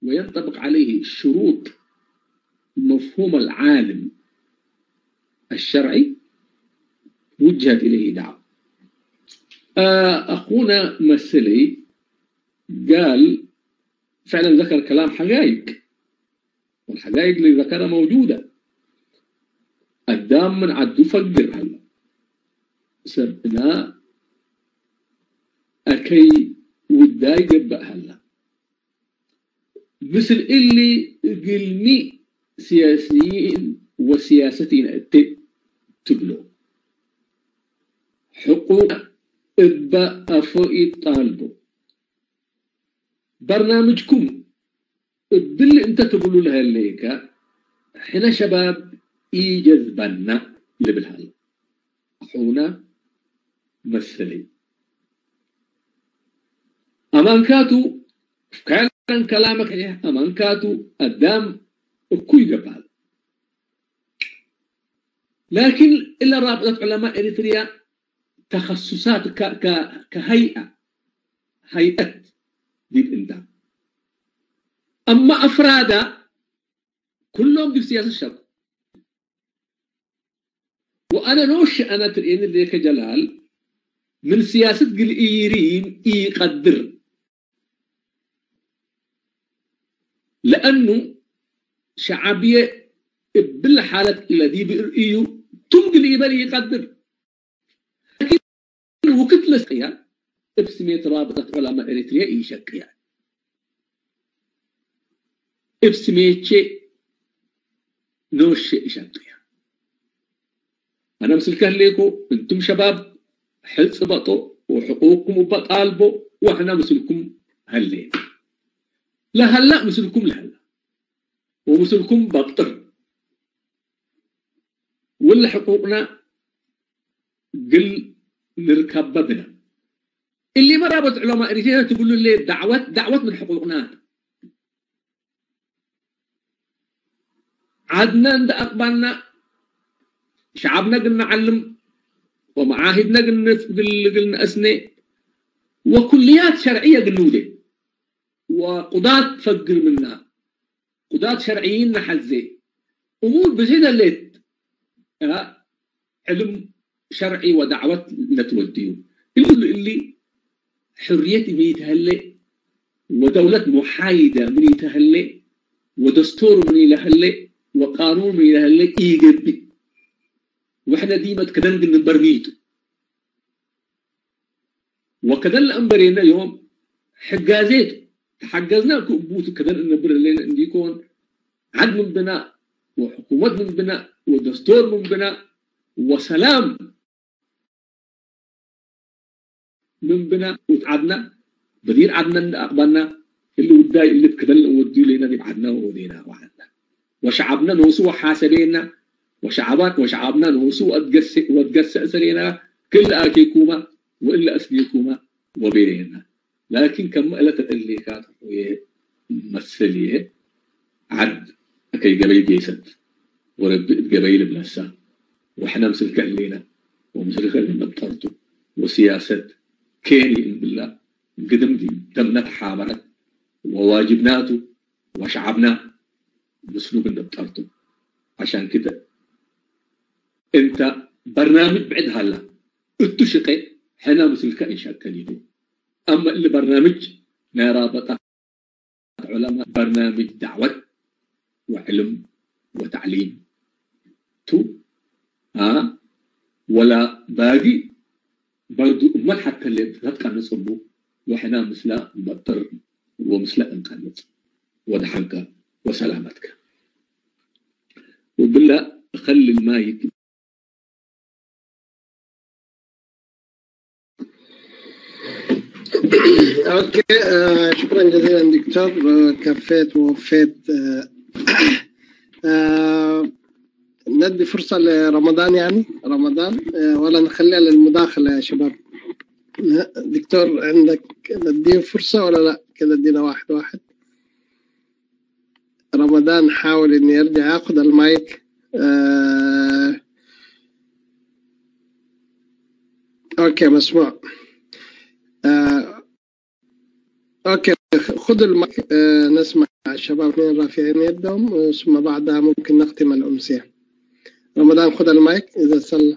وينطبق عليه شروط مفهوم العالم الشرعي وجهت إليه دعوة. أخونا مسلي قال فعلا ذكر كلام حقائق، والحقائق اللي ذكرها موجودة. قدام من عدو فقر هلا سبنا أكي وداي قبأ هلا مثل اللي قلني سياسيين وسياستين تبلو حقوق إبا أفوئي طالبو برنامجكم باللي انت تقولوا لها الليكا حنا شباب يجذبنا لبالهال أخونا مسلي أمان كاتو كان كلامك أمان كاتو قدام كوي قبال، لكن إلا رابطة علماء إريتريا تخصصات كهيئة دي الإنتاج، أما أفرادا كلهم دي سياسة الشرق. وأنا نوش أنا ترين اللي كجلال من سياسة الإيرين يقدر، لأنه شعبية بالحالة الذي بإرئيو تمقل إيبالي يقدر، لكن وقت لسقيا بسمية رابطة علماء إريتريا يشكيا بسمية شيء نوش يشكيا. أنا مسلكه ليكو أنتم شباب حلس بطو وحقوقكم بطالبوا وإحنا مسلكم هالليل لا هلا مسلكم لهلا ومسلكم بطر ولا حقوقنا قل نركب بنا اللي ما رابط علماء إريتريا تقولوا لي دعوة من حقوقنا عدنا عند أقبالنا شعبنا قلنا علم ومعاهدنا قلنا أسنى وكليات شرعية قلودة وقضاة فقر منا قضاة شرعيين نحزي أمور بزيدة الليت علم شرعي ودعوة لتوديهم اللي حرية من يتهلئ ودولة محايدة من يتهلئ ودستور من يتهلئ وقانون من يتهلئ إيجابي وإحنا ديما كذا نقول برميته وكذا الأنبرينا يوم حجازات تحجزنا كأبوت كذا النبر اللي عندي يكون عد من بناء وحكومة من بناء ودستور من بناء وسلام من بناء وتعدنا بدير عدنا أقبلنا اللي وداي اللي كذا اللي ودي لنا نبعدنا ودينا وعدنا وشعبنا نوسو حاسبينا وشعبنا نوسو وتقسى سرينا كل آكيكوما وإلا أسليكوما وبيننا. لكن كم قلت اللي كانت مسلية عد أكي قبيل جيسد ورب قبيل بلسان وإحنا مسلك علينا ومسلك علينا بطرته وسياسة كيني إن بالله قدم دي دمنا تحاملت وواجبناته وشعبنا مسلوب بطرته. عشان كده انت برنامج بعد هلا اتشقي حنا مسلك إنشاكلينه. أما اللي برنامج رابطة علماء برنامج دعوة وعلم وتعليم ولا باقي برضو ما حتى اللي تتقن نصبه وحنا مثل مبطر ومثل انقنص ودحنك وسلامتك. وبالله خلي المايك. اوكي شكرا جزيلا دكتور، كفيت ووفيت. ندي فرصة لرمضان يعني رمضان ولا نخليها للمداخلة يا شباب؟ دكتور عندك نديه فرصة ولا لا؟ كده ادينا واحد. رمضان حاول اني يرجع ياخذ المايك. اوكي مسموع. اوكي خذ المايك. نسمع الشباب اثنين رافعين يدهم ثم بعدها ممكن نختم الأمسية. رمضان خذ المايك إذا صلى.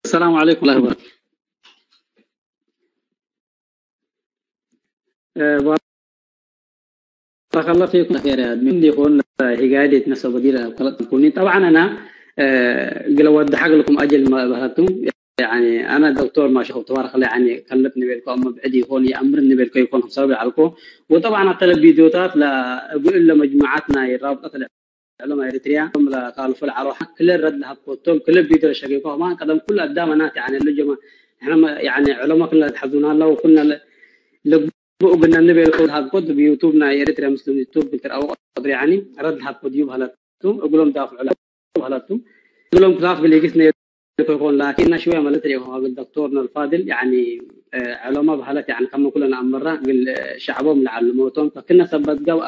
السلام عليكم ورحمة الله وبركاته. بارك الله فيكم خير. من يكون هجادة نسب بديلة تكونين. طبعا أنا قلت حق لكم أجل ما بهتم. يعني أنا دكتور ما شاء الله تبارك الله يعني كلفني بالكم أما بعدي هون يأمرني بالكم يكون مسوي علىكم. وطبعا أطلب فيديوهات لا أقول له مجموعاتنا الرابطة العلماء إريتريا لا قالوا في العروح كل الرد لها بوتهم كل فيديو شقيقه ما قدم كل قدامنا يعني اللجمة إحنا يعني علماء كلنا تحزنون الله وكنا قلنا النبي الكود هذا كود بيوتيوبنا إريتريا مسلم يوتيوب بتر أو قدر يعني رد لها بوديوب هلاتهم أقول لهم دافع هلاتهم أقول لهم دافع باللي قسنا يكون لكن شوية ما ندري هو الدكتورنا الفاضل يعني علماء بهالات يعني كم كلنا أمرنا بالشعبهم لعلموتهم فكنا سبت جوء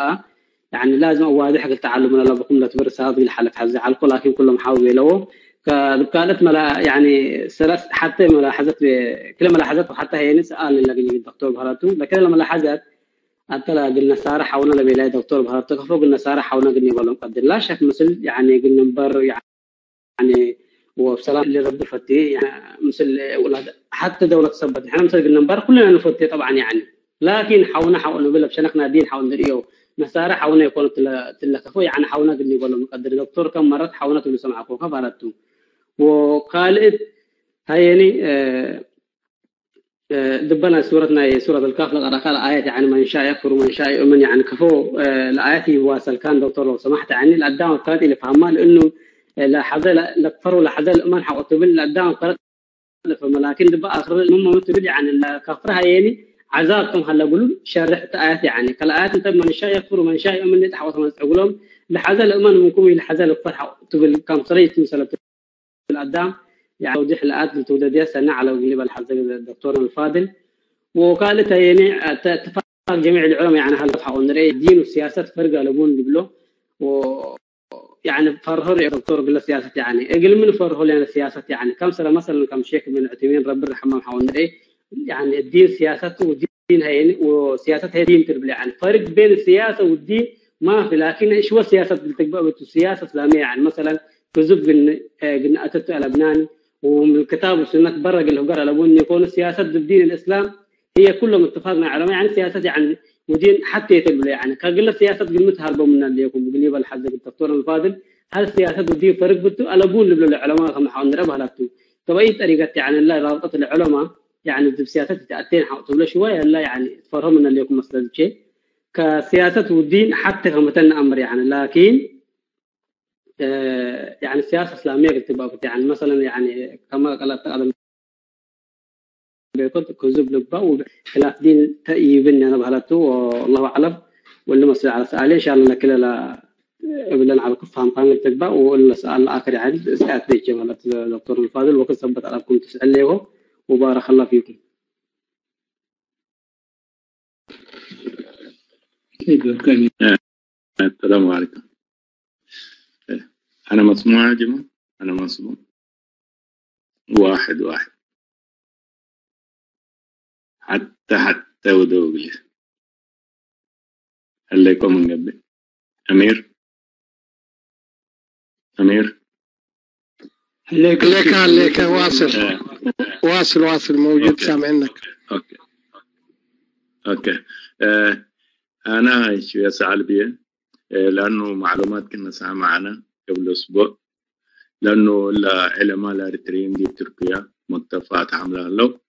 يعني لازم واضح حق التعلم أنا بقوم لتبرس هذه الحالة حزة على الكل لكن كلهم حاولوا له كانت ملا يعني ثلاث حتى ملاحظات كل ملاحظات وحتى هي نسأل اللي الدكتور بهالاتو لكن لما لاحظت حتى قلنا سارة حاولنا لبيلاقي دكتور بهالاتو فوق قلنا سارة حاولنا قلنا والله مقدر لا شك مثل يعني قلنا مبر يعني وبصراحة اللي رب فتي يعني مثل حتى دولة سبت احنا مثل قلنا مبر كلنا نفتي طبعا يعني لكن حاولنا بلا بشنقنا دين حاولنا نريو مسارة حاولنا يكون تلكفوا يعني حاولنا قلنا والله مقدر دكتور كم مرة حاولنا تقول سمعكم كفارتو وقالت هايني دبنا سورتنا سورة الكهف لقرأ آيات يعني من شاء يكفر ومن شاء يؤمن يعني كفو الآيات واصل كان دكتور لو سمحت يعني الأداء القاتل اللي فهمان لأنه لا حذا لا كفر ولا حذا الأمان حق تبل الأداء قرأ فملاكين دبا آخر المهم تبل يعني الكفر هايني عذابكم هلا قولوا شرحت آيات يعني كالآيات أنت من شاء يكفر ومن شاء يؤمن يتحوط من أقولهم لحذا الأمان منكم لحذا الكفر حق تبل كم صريت مثلا الأداء يعني توضيح الآيات التوددية سنة على وجلب الحزق الدكتور الفاضل وقالت يعني اتفاق جميع العلماء يعني هل تحاول نرى الدين والسياسة فرق لبون قبله ويعني فرهر يا دكتور قبل السياسة يعني أقل من فرهر لنا السياسة يعني كم سنة مثلا كم شيخ من عتيمين رب الرحمن حاول نرى يعني الدين سياسته والدين هي وسياسة هي دين تربل يعني فرق بين السياسة والدين ما في لكن إيش هو السياسة بالتقبل السياسة الإسلامية يعني مثلا كذب قلنا أتت على لبنان ومن الكتاب والسنة برق اللي قرأ لابون يكون السياسة بدين الإسلام هي كلهم اتفاقنا على يعني سياسة يعني ودين حتى يتبل يعني كقلنا سياسة قلمتها هربوا من اللي يكون قليبا الحزق الدكتور الفاضل هل السياسة والدين فرق بتو ألبون اللي العلماء كما حاول نربها لاتو طبعا أي طريقة يعني الله رابطة العلماء يعني بسياسة تأتين حاول شوية لا يعني تفرهم من اللي يكون مسألة شيء كسياسة والدين حتى كمتن أمر يعني لكن يعني السياسة الإسلامية كتبقى يعني مثلا يعني كما قالت بيكون كذب لبا وخلاف دين تأييبني أنا بهلته والله أعلم واللي مسألة على سؤالي إن شاء الله كلا لا قبلنا على كفهم قانون التجبا ولا سؤال آخر يعني سألت بيجي على الدكتور الفاضل وقد ثبت عليكم تسأل له وبارك الله فيكم. السلام عليكم. أنا مسموع يا جماعة؟ أنا مسموع واحد حتى ودوغلي هل لكم من قبل أمير لك واصل موجود سامعنك. أوكي. أنا شوية سأل بيه لأنه معلومات كنا سامعنا قبل أسبوع لأنه العلماء الأريتريين دي تركيا مكتفات عملها له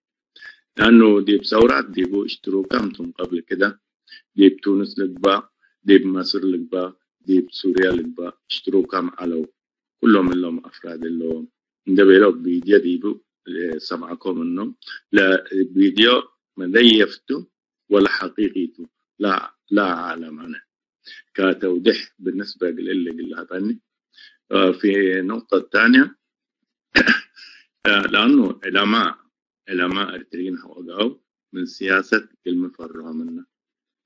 لأنه دي بثورات دي اشتروا كامتهم قبل كده دي بتونس لقبا دي بمصر لقبا دي بسوريا لقبا اشتروا كام على كلهم لهم أفراد اللي ندبلوا فيديو ديبو سمعكم منهم لا فيديو مزيفته ولا حقيقيته لا أعلم أنا كتوضيح بالنسبة للي قلتني. في النقطة الثانية لأنه علماء أريتريين وقعوا من سياسة كلمة فرها منا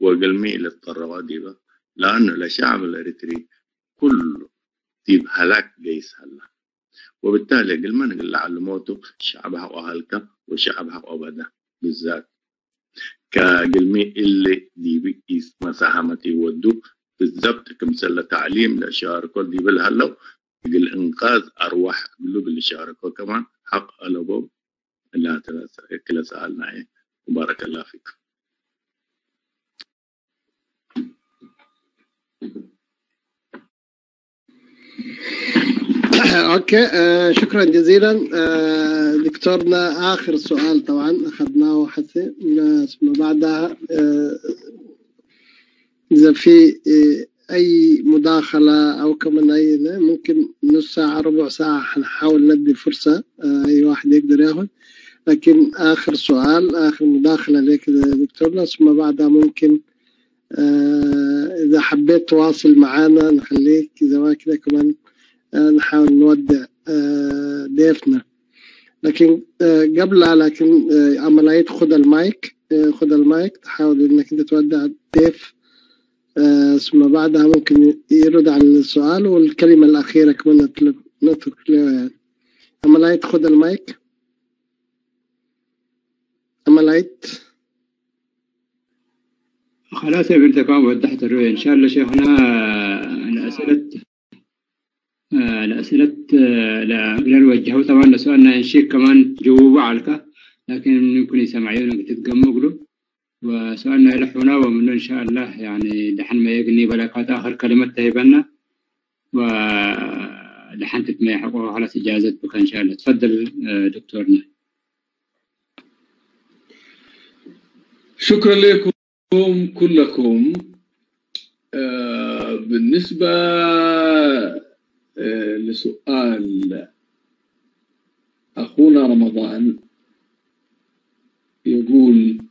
وقلمي إلى الطروا ديبا لأنه الشعب الأريتري كله ديب هلاك جيس هلا وبالتالي قلما نقول علموته شعبها وأهلك وشعبها وأبدا بالذات كقلمي اللي ديبي مساهمتي ودو بالضبط كمثل تعليم لشاركوا دي بالهلو الإنقاذ أرواح قلوب اللي شاركوا كمان حق ألبوب لا كلا سألنا إيه وبارك الله فيكم. اوكي شكرا جزيلا دكتورنا. اخر سؤال طبعا اخذناه حسي ثم بعدها اذا في اي مداخله او كمان اي ممكن نص ساعه ربع ساعه حنحاول ندي فرصه اي واحد يقدر ياخذ، لكن اخر سؤال اخر مداخله لك دكتورنا ثم بعدها ممكن اذا حبيت تواصل معنا نخليك، اذا ما كده كمان نحاول نودع ضيفنا. لكن قبلها لكن عملية خد المايك تحاول انك انت تودع الضيف ثم بعدها ممكن يرد على السؤال والكلمة الأخيرة كمان نترك له يعني. عملية خد المايك عملية. خلاص يا بنت كام وضحت الرؤية إن شاء الله شيخنا. الأسئلة لا نوجهه طبعا لسؤالنا الشيخ كمان جوابه على لكن يمكن يسمعينك تتقمق له، وسؤالنا لحونا ومنه إن شاء الله يعني لحن ما يقني بلاكات آخر كلمة تهيبنا ولحن تتميح على إجازة بك إن شاء الله. تفضل دكتورنا. شكرا لكم كلكم. بالنسبة لسؤال أخونا رمضان يقول